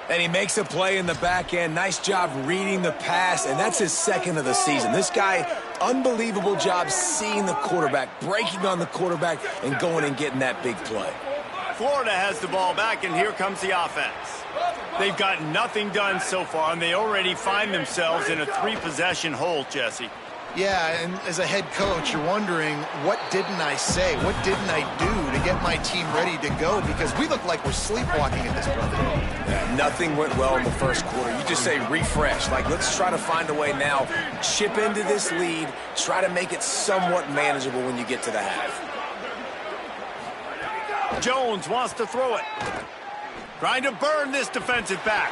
And he makes a play in the back end. Nice job reading the pass, and that's his 2nd of the season. This guy, unbelievable job seeing the quarterback, breaking on the quarterback, and going and getting that big play. Florida has the ball back, and here comes the offense. They've got nothing done so far, and they already find themselves in a 3-possession hole, Jesse. Yeah, and as a head coach, you're wondering, what didn't I say? What didn't I do to get my team ready to go? Because we look like we're sleepwalking at this point. Yeah, nothing went well in the first quarter. You just say refresh. Like, let's try to find a way now. Chip into this lead. Try to make it somewhat manageable when you get to the half. Jones wants to throw it. Trying to burn this defensive back.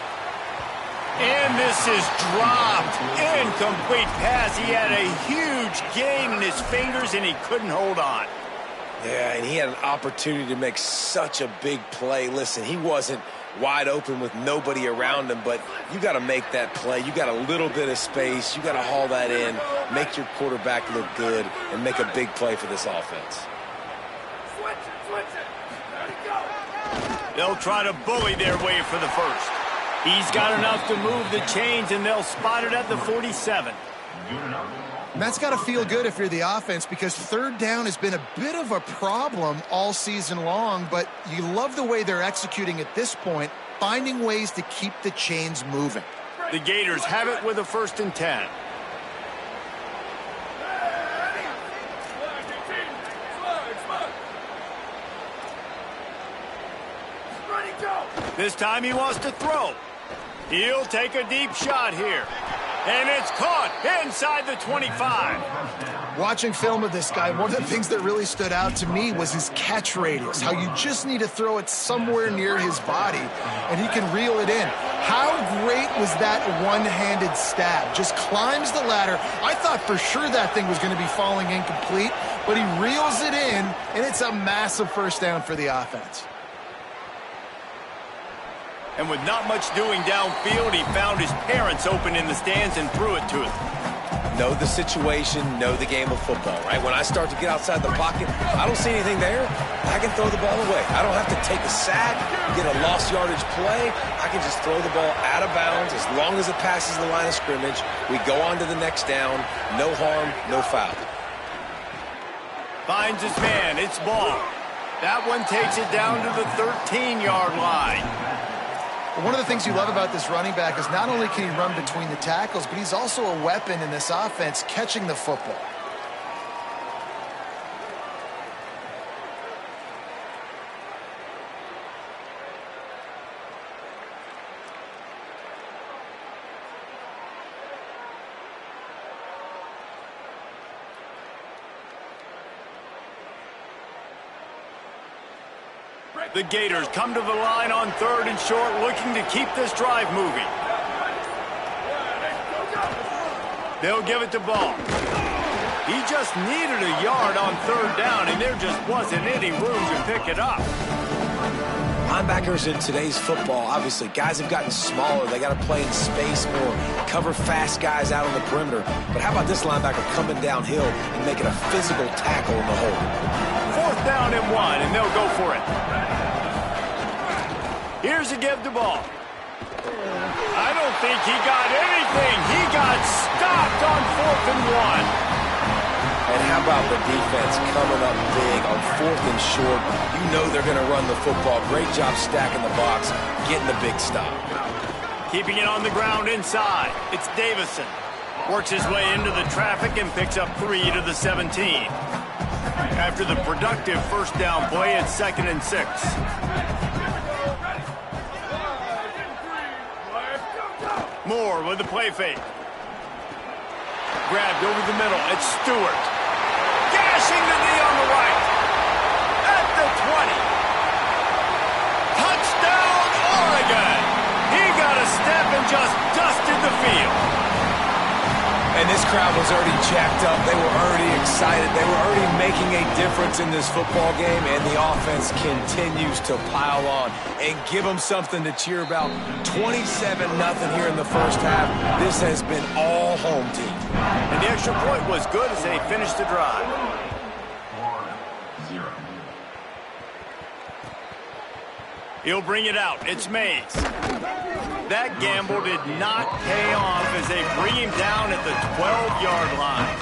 And this is dropped. Incomplete pass. He had a huge gain in his fingers, and he couldn't hold on. Yeah, and he had an opportunity to make such a big play. Listen, he wasn't wide open with nobody around him, but you got to make that play. You got a little bit of space. You got to haul that in, make your quarterback look good, and make a big play for this offense. They'll try to bully their way for the first. He's got enough to move the chains, and they'll spot it at the 47. And that's got to feel good if you're the offense, because third down has been a bit of a problem all season long, but you love the way they're executing at this point, finding ways to keep the chains moving. The Gators have it with a 1st and 10. This time he wants to throw. He'll take a deep shot here. And it's caught inside the 25. Watching film of this guy, one of the things that really stood out to me was his catch radius, how you just need to throw it somewhere near his body, and he can reel it in. How great was that one-handed stab? Just climbs the ladder. I thought for sure that thing was going to be falling incomplete, but he reels it in, and it's a massive first down for the offense. And with not much doing downfield, he found his parents open in the stands and threw it to him. Know the situation, know the game of football, right? When I start to get outside the pocket, I don't see anything there, I can throw the ball away. I don't have to take a sack, get a lost yardage play. I can just throw the ball out of bounds as long as it passes the line of scrimmage. We go on to the next down. No harm, no foul. Finds his man. It's ball. That one takes it down to the 13-yard line. One of the things you love about this running back is not only can he run between the tackles, but he's also a weapon in this offense catching the football. The Gators come to the line on 3rd and short, looking to keep this drive moving. They'll give it to Ball. He just needed a yard on 3rd down, and there just wasn't any room to pick it up. Linebackers in today's football, obviously, guys have gotten smaller. They got to play in space more, cover fast guys out on the perimeter. But how about this linebacker coming downhill and making a physical tackle in the hole? 4th down and 1, and they'll go for it. Here's a give to Ball. I don't think he got anything. He got stopped on 4th and 1. And how about the defense coming up big on 4th and short? You know they're going to run the football. Great job stacking the box, getting the big stop. Keeping it on the ground inside. It's Davison. Works his way into the traffic and picks up 3 to the 17. After the productive first down play, it's 2nd and 6. Moore with the play fake. Grabbed over the middle. It's Stewart. Gashing the knee on the right. At the 20. Touchdown, Oregon. He got a step and just dusted the field. And this crowd was already jacked up. They were already excited. They were already making a difference in this football game, and the offense continues to pile on and give them something to cheer about. 27-0 here in the first half. This has been all home team. And the extra point was good as they finished the drive. He'll bring it out. It's Mays. That gamble did not pay off as they bring him down at the 12-yard line.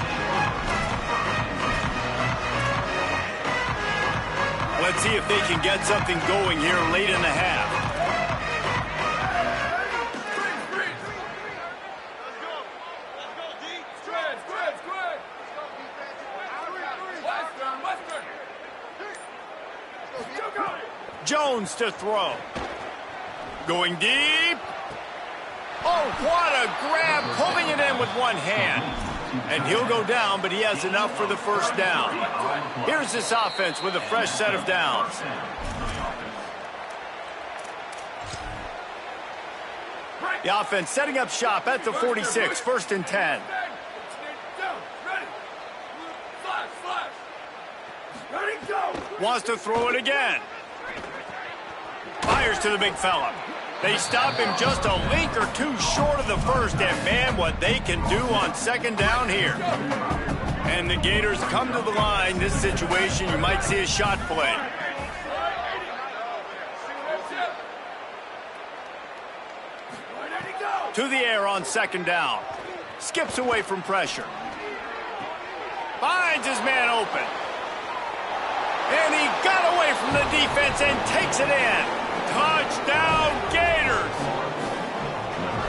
Let's see if they can get something going here late in the half. Jones to throw. Going deep. Oh, what a grab, pulling it in with one hand. And he'll go down, but he has enough for the first down. Here's this offense with a fresh set of downs. The offense setting up shop at the 46, 1st and 10. Wants to throw it again. Fires to the big fella. They stop him just a link or two short of the first, and man, what they can do on 2nd down here. And the Gators come to the line. This situation, you might see a shot play. To the air on 2nd down. Skips away from pressure. Finds his man open. And he got away from the defense and takes it in. Touchdown, Gators!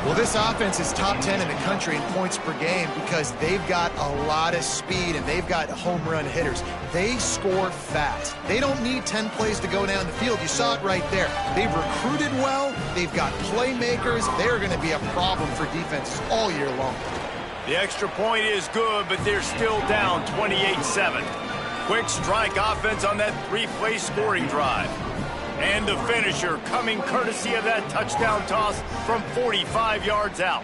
Well, this offense is top 10 in the country in points per game because they've got a lot of speed and they've got home run hitters. They score fast. They don't need 10 plays to go down the field. You saw it right there. They've recruited well. They've got playmakers. They're going to be a problem for defenses all year long. The extra point is good, but they're still down 28-7. Quick strike offense on that 3-play scoring drive. And the finisher coming courtesy of that touchdown toss from 45 yards out.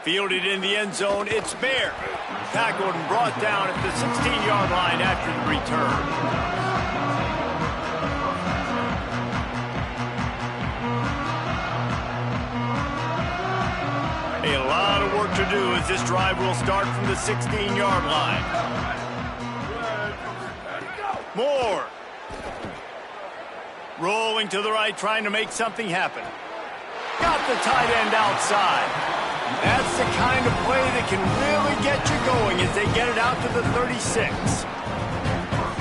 Fielded in the end zone, it's Bear. Tackled and brought down at the 16-yard line after the return. A lot of work to do as this drive will start from the 16-yard line. Moore. Rolling to the right, trying to make something happen. Got the tight end outside. That's the kind of play that can really get you going as they get it out to the 36.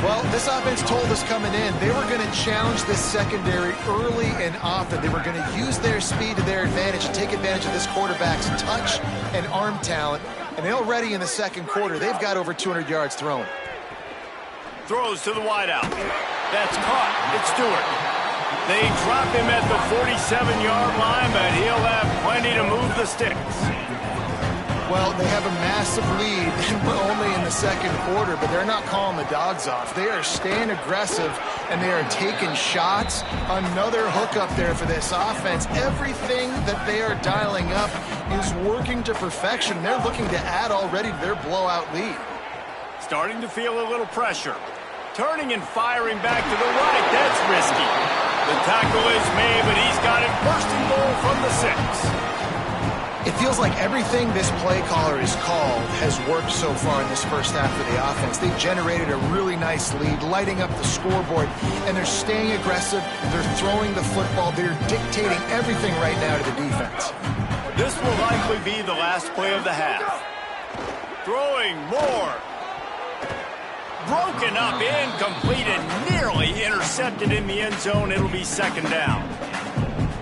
Well, this offense told us coming in they were going to challenge this secondary early and often. They were going to use their speed to their advantage and take advantage of this quarterback's touch and arm talent. And already in the 2nd quarter, they've got over 200 yards thrown. Throws to the wideout. That's caught. It's Stewart. They drop him at the 47-yard line, but he'll have plenty to move the sticks. Well, they have a massive lead, and we're only in the 2nd quarter, but they're not calling the dogs off. They are staying aggressive, and they are taking shots. Another hook up there for this offense. Everything that they are dialing up is working to perfection. They're looking to add already to their blowout lead. Starting to feel a little pressure. Turning and firing back to the right. That's risky. The tackle is made, but he's got it first and goal from the 6. It feels like everything this play caller has called has worked so far in this first half of the offense. They've generated a really nice lead, lighting up the scoreboard, and they're staying aggressive. They're throwing the football. They're dictating everything right now to the defense. This will likely be the last play of the half. Throwing more. Broken up, incomplete, and nearly intercepted in the end zone. It'll be 2nd down.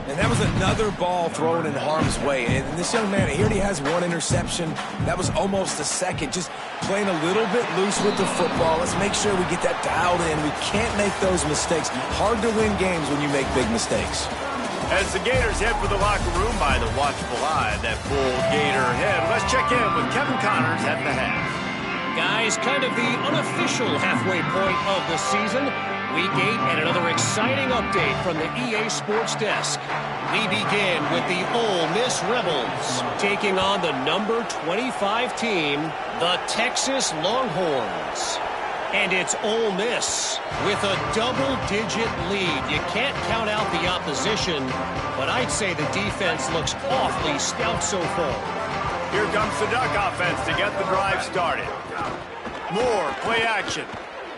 And that was another ball thrown in harm's way. And this young man, he already has 1 interception. That was almost a second. Just playing a little bit loose with the football. Let's make sure we get that dialed in. We can't make those mistakes. Hard to win games when you make big mistakes. As the Gators head for the locker room by the watchful eye of that full Gator head, let's check in with Kevin Connors at the half. Guys, kind of the unofficial halfway point of the season. Week 8 and another exciting update from the EA Sports Desk. We begin with the Ole Miss Rebels taking on the number 25 team, the Texas Longhorns. And it's Ole Miss with a double-digit lead. You can't count out the opposition, but I'd say the defense looks awfully stout so far. Here comes the Duck offense to get the drive started. Moore, play action.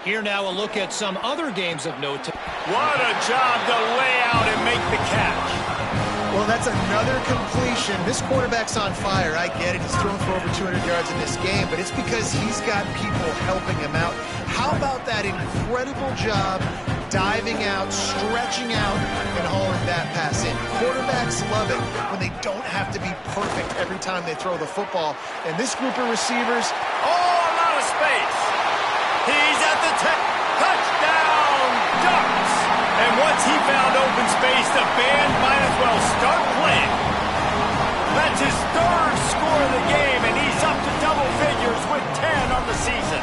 Here now a look at some other games of note. What a job to lay out and make the catch. Well, that's another completion. This quarterback's on fire. I get it. He's thrown for over 200 yards in this game, but it's because he's got people helping him out. How about that incredible job diving out, stretching out, and hauling that pass in? Quarterbacks love it when they don't have to be perfect every time they throw the football. And this group of receivers, Oh, a lot of space. space. He's at the 10. Touchdown, Ducks. And once he found open space, the band might as well start playing. That's his third score of the game, and he's up to double figures with 10 on the season.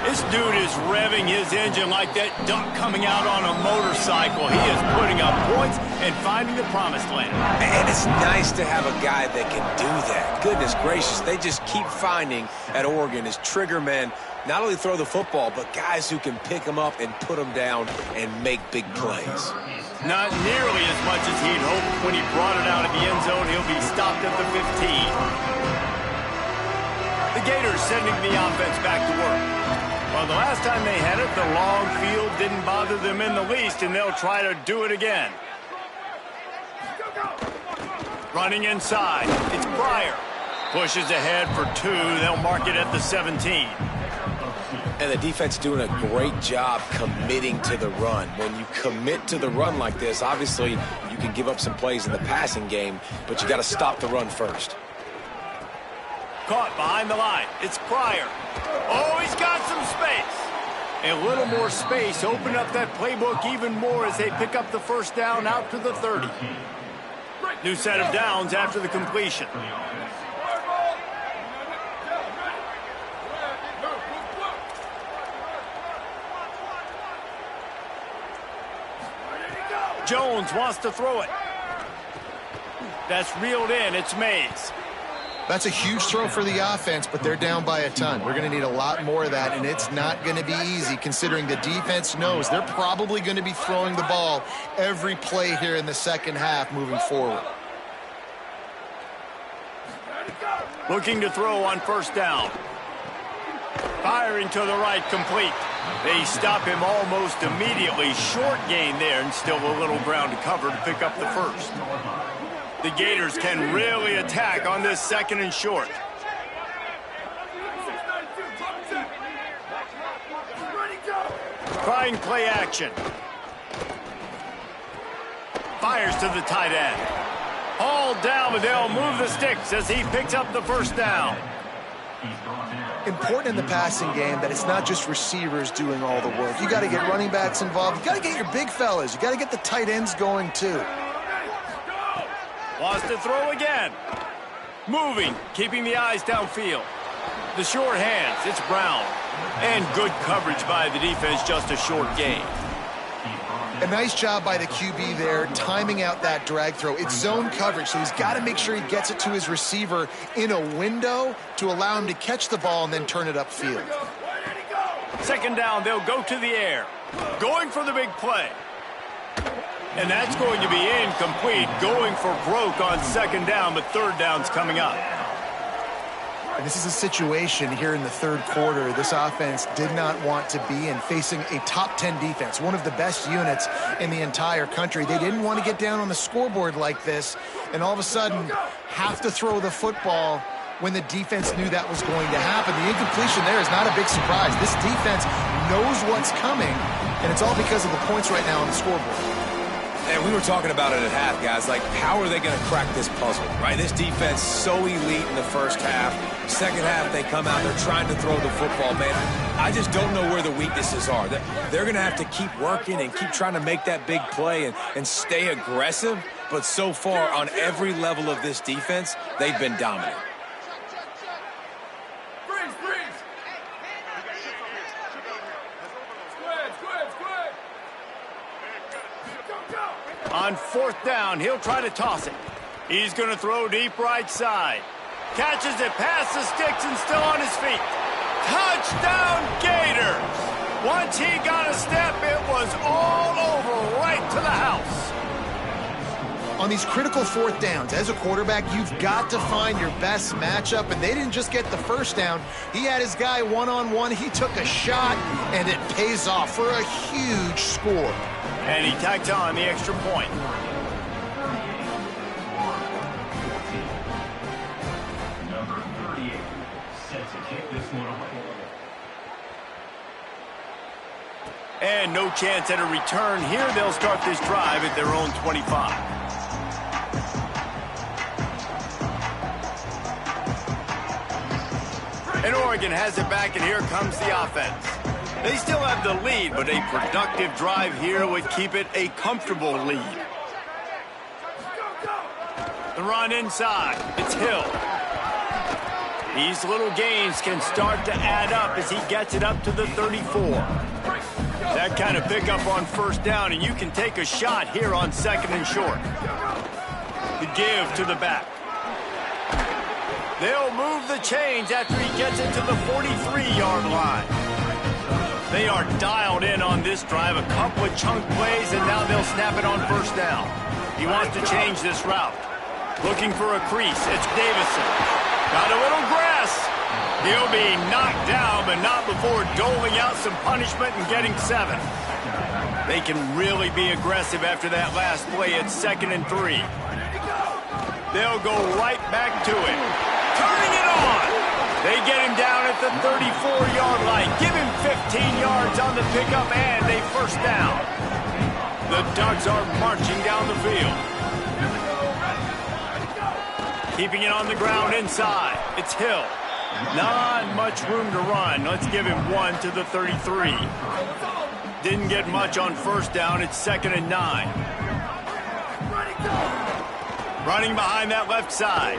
This dude is revving his engine like that duck coming out on a motorcycle. He is putting up points and finding the promised land. And it's nice to have a guy that can do that. Goodness gracious, they just keep finding at Oregon is trigger men, not only throw the football, but guys who can pick them up and put them down and make big plays. Not nearly as much as he'd hoped when he brought it out of the end zone. He'll be stopped at the 15. The Gators sending the offense back to work. Well, the last time they had it, the long field didn't bother them in the least, and they'll try to do it again. Running inside, it's Pryor. Pushes ahead for 2. They'll mark it at the 17. And the defense doing a great job committing to the run. When you commit to the run like this, obviously you can give up some plays in the passing game, but you got to stop the run first. Caught behind the line. It's Pryor. Oh, he's got some space. A little more space. Open up that playbook even more as they pick up the first down out to the 30. New set of downs after the completion. Jones wants to throw it. That's reeled in. It's Mays. That's a huge throw for the offense, but they're down by a ton. We're going to need a lot more of that, and it's not going to be easy considering the defense knows they're probably going to be throwing the ball every play here in the second half moving forward. Looking to throw on first down. Firing to the right, complete. They stop him almost immediately. Short gain there, and still a little ground to cover to pick up the first. The Gators can really attack on this second and short. Trying play action. Fires to the tight end. All down, but they'll move the sticks as he picks up the first down. Important in the passing game that it's not just receivers doing all the work. You got to get running backs involved. You got to get your big fellas. You got to get the tight ends going too. Wants to throw again. Moving, keeping the eyes downfield. The short hands, it's Brown. And good coverage by the defense, just a short gain. A nice job by the QB there, timing out that drag throw. It's zone coverage, so he's got to make sure he gets it to his receiver in a window to allow him to catch the ball and then turn it upfield. Second down, they'll go to the air. Going for the big play. And that's going to be incomplete. Going for broke on second down, but third down's coming up. And this is a situation here in the third quarter this offense did not want to be in, facing a top 10 defense, one of the best units in the entire country. They didn't want to get down on the scoreboard like this and all of a sudden have to throw the football when the defense knew that was going to happen. The incompletion there is not a big surprise. This defense knows what's coming, and it's all because of the points right now on the scoreboard. And we were talking about it at half, guys. Like, how are they going to crack this puzzle, right? This defense so elite in the first half. Second half, they come out, they're trying to throw the football, man. I just don't know where the weaknesses are. They're going to have to keep working and keep trying to make that big play and stay aggressive. But so far, on every level of this defense, they've been dominant. On fourth down, he'll try to toss it. He's going to throw deep right side. Catches it past the sticks and still on his feet. Touchdown, Gators! Once he got a step, it was all over right to the house. On these critical fourth downs, as a quarterback, you've got to find your best matchup, and they didn't just get the first down. He had his guy one-on-one. He took a shot, and it pays off for a huge score. And he tacked on the extra point. Number 38 set to kick this one away. And no chance at a return here. They'll start this drive at their own 25. And Oregon has it back, and here comes the offense. They still have the lead, but a productive drive here would keep it a comfortable lead. The run inside. It's Hill. These little gains can start to add up as he gets it up to the 34. That kind of pickup on first down, and you can take a shot here on 2nd and short. The give to the back. They'll move the chains after he gets it to the 43-yard line. They are dialed in on this drive, a couple of chunk plays, and now they'll snap it on first down. He wants to change this route. Looking for a crease. It's Davison. Got a little grass. He'll be knocked down, but not before doling out some punishment and getting 7. They can really be aggressive after that last play. It's 2nd and 3. They'll go right back to it. Turning it on. They get him down at the 34-yard line. Give him 15 yards on the pickup and a first down. The Ducks are marching down the field. Keeping it on the ground inside. It's Hill. Not much room to run. Let's give him 1 to the 33. Didn't get much on first down. It's 2nd and 9. Running behind that left side.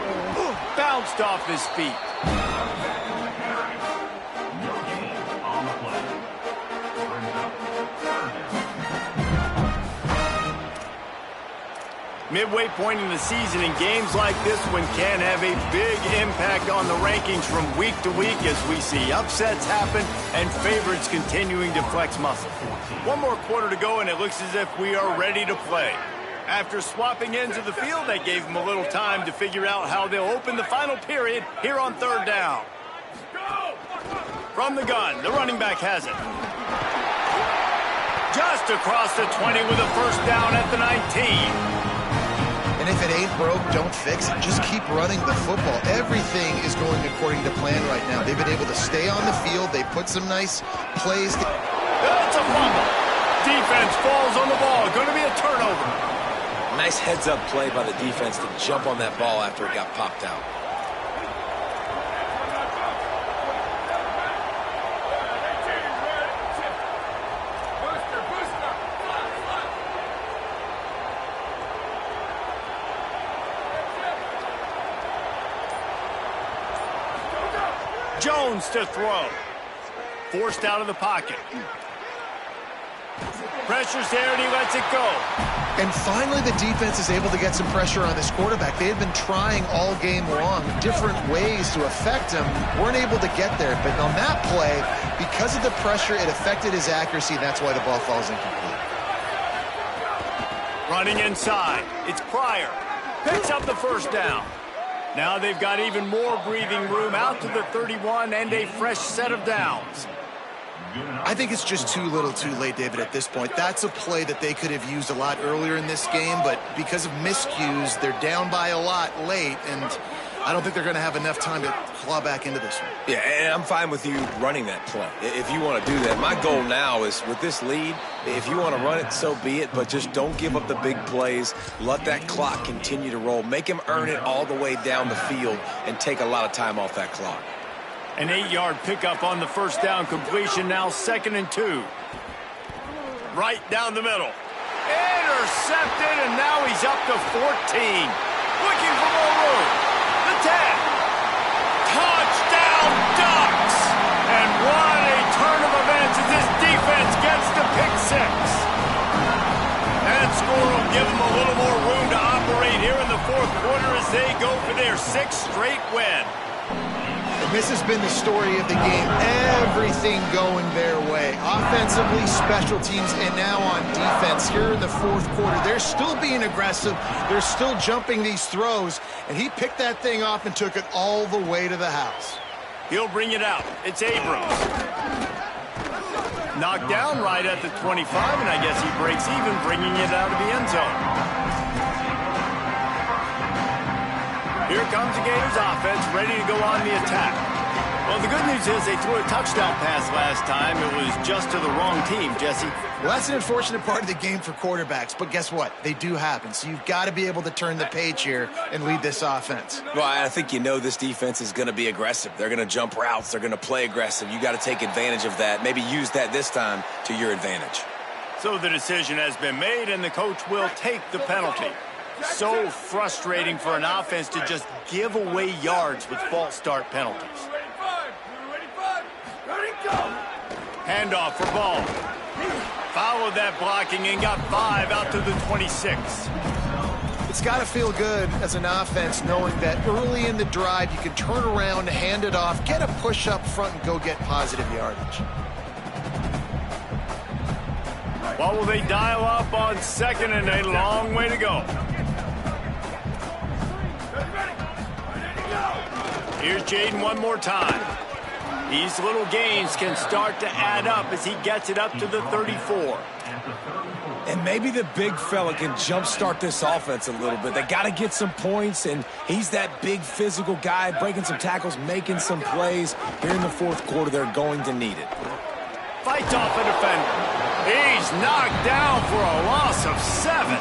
Bounced off his feet. Midway point in the season, and games like this one can have a big impact on the rankings from week to week as we see upsets happen and favorites continuing to flex muscle. One more quarter to go, and it looks as if we are ready to play. After swapping ends of the field, that gave them a little time to figure out how they'll open the final period here on 3rd down. From the gun, the running back has it. Just across the 20 with a first down at the 19. And if it ain't broke, don't fix it. Just keep running the football. Everything is going according to plan right now. They've been able to stay on the field. They put some nice plays. That's a fumble. Defense falls on the ball. Going to be a turnover. Nice heads-up play by the defense to jump on that ball after it got popped out. Jones to throw. Forced out of the pocket. Pressure's there, and he lets it go. And finally, the defense is able to get some pressure on this quarterback. They had been trying all game long different ways to affect him. Weren't able to get there. But on that play, because of the pressure, it affected his accuracy, and that's why the ball falls incomplete. Running inside. It's Pryor. Picks up the first down. Now they've got even more breathing room out to the 31 and a fresh set of downs. I think it's just too little too late, David, at this point. That's a play that they could have used a lot earlier in this game, but because of miscues, they're down by a lot late, and I don't think they're going to have enough time to claw back into this one. Yeah, and I'm fine with you running that play if you want to do that. My goal now is with this lead, if you want to run it, so be it, but just don't give up the big plays. Let that clock continue to roll. Make him earn it all the way down the field and take a lot of time off that clock. An 8-yard pickup on the first down completion, now 2nd and 2. Right down the middle. Intercepted, and now he's up to 14. Looking for more room. The 10. Touchdown Ducks! And what a turn of events as this defense gets to pick 6. That score will give them a little more room to operate here in the 4th quarter as they go for their 6th straight win. And this has been the story of the game. Everything going their way. Offensively, special teams, and now on defense. Here in the 4th quarter, they're still being aggressive. They're still jumping these throws. And he picked that thing off and took it all the way to the house. He'll bring it out. It's Abrams. Knocked down right at the 25, and I guess he breaks even, bringing it out of the end zone. Here comes the Gators offense, ready to go on the attack. Well, the good news is they threw a touchdown pass last time. It was just to the wrong team, Jesse. Well, that's an unfortunate part of the game for quarterbacks, but guess what? They do happen. So you've got to be able to turn the page here and lead this offense. Well, I think this defense is going to be aggressive. They're going to jump routes. They're going to play aggressive. You got to take advantage of that. Maybe use that this time to your advantage. So the decision has been made, and the coach will take the penalty. So frustrating for an offense to just give away yards with false start penalties. Handoff for Ball. Followed that blocking and got 5 out to the 26. It's got to feel good as an offense knowing that early in the drive you can turn around, hand it off, get a push up front, and go get positive yardage. What will they dial up on second and a long way to go? Here's Jaden one more time. These little gains can start to add up as he gets it up to the 34. And maybe the big fella can jumpstart this offense a little bit. They got to get some points, and he's that big physical guy, breaking some tackles, making some plays. Here in the fourth quarter, they're going to need it. Fights off a defender. He's knocked down for a loss of 7.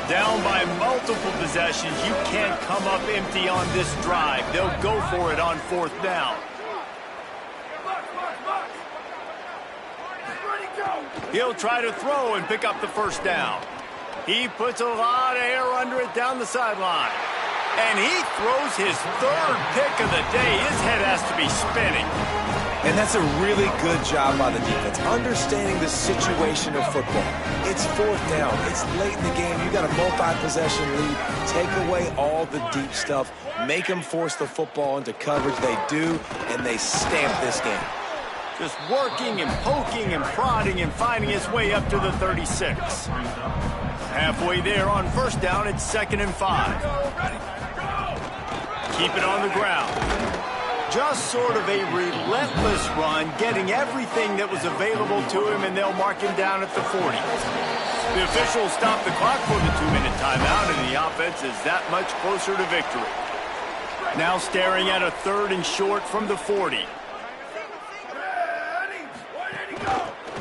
Down by multiple possessions, you can't come up empty on this drive. They'll go for it on 4th down. He'll try to throw and pick up the 1st down. He puts a lot of air under it down the sideline. And he throws his 3rd pick of the day. His head has to be spinning. And that's a really good job by the defense, understanding the situation of football. It's 4th down. It's late in the game. You got a multi-possession lead. Take away all the deep stuff. Make them force the football into coverage. They do, and they stamp this game. Just working and poking and prodding and finding his way up to the 36. Halfway there on 1st down, it's 2nd and 5. Keep it on the ground. Just sort of a relentless run, getting everything that was available to him, and they'll mark him down at the 40. The officials stop the clock for the 2-minute timeout, and the offense is that much closer to victory. Now staring at a 3rd and short from the 40.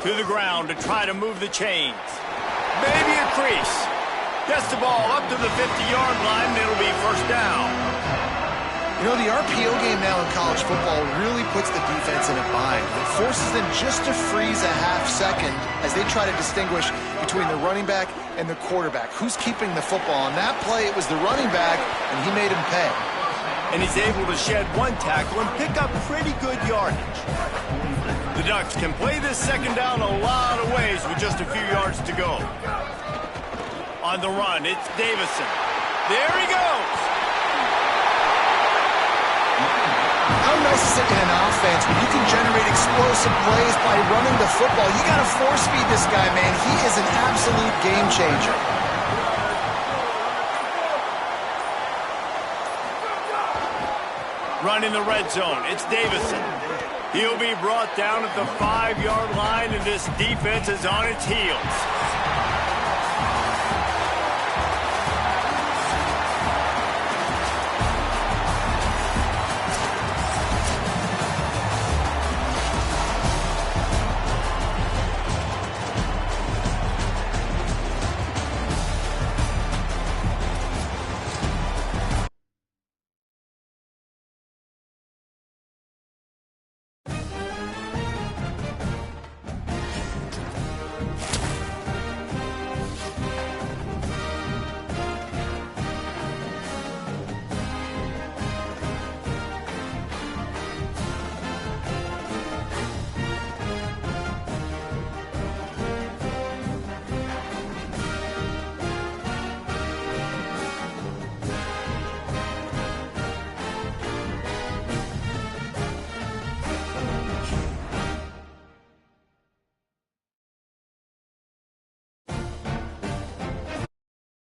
To the ground to try to move the chains. Maybe a crease. Gets the ball up to the 50-yard line, and it'll be 1st down. You know, the RPO game now in college football really puts the defense in a bind. It forces them just to freeze a half second as they try to distinguish between the running back and the quarterback. Who's keeping the football? On that play, it was the running back, and he made him pay. And he's able to shed 1 tackle and pick up pretty good yardage. The Ducks can play this 2nd down a lot of ways with just a few yards to go. On the run, it's Davison. There he goes. How nice is it in an offense when you can generate explosive plays by running the football? You got to force feed this guy, man. He is an absolute game changer. Run in the red zone. It's Davison. He'll be brought down at the 5-yard line, and this defense is on its heels.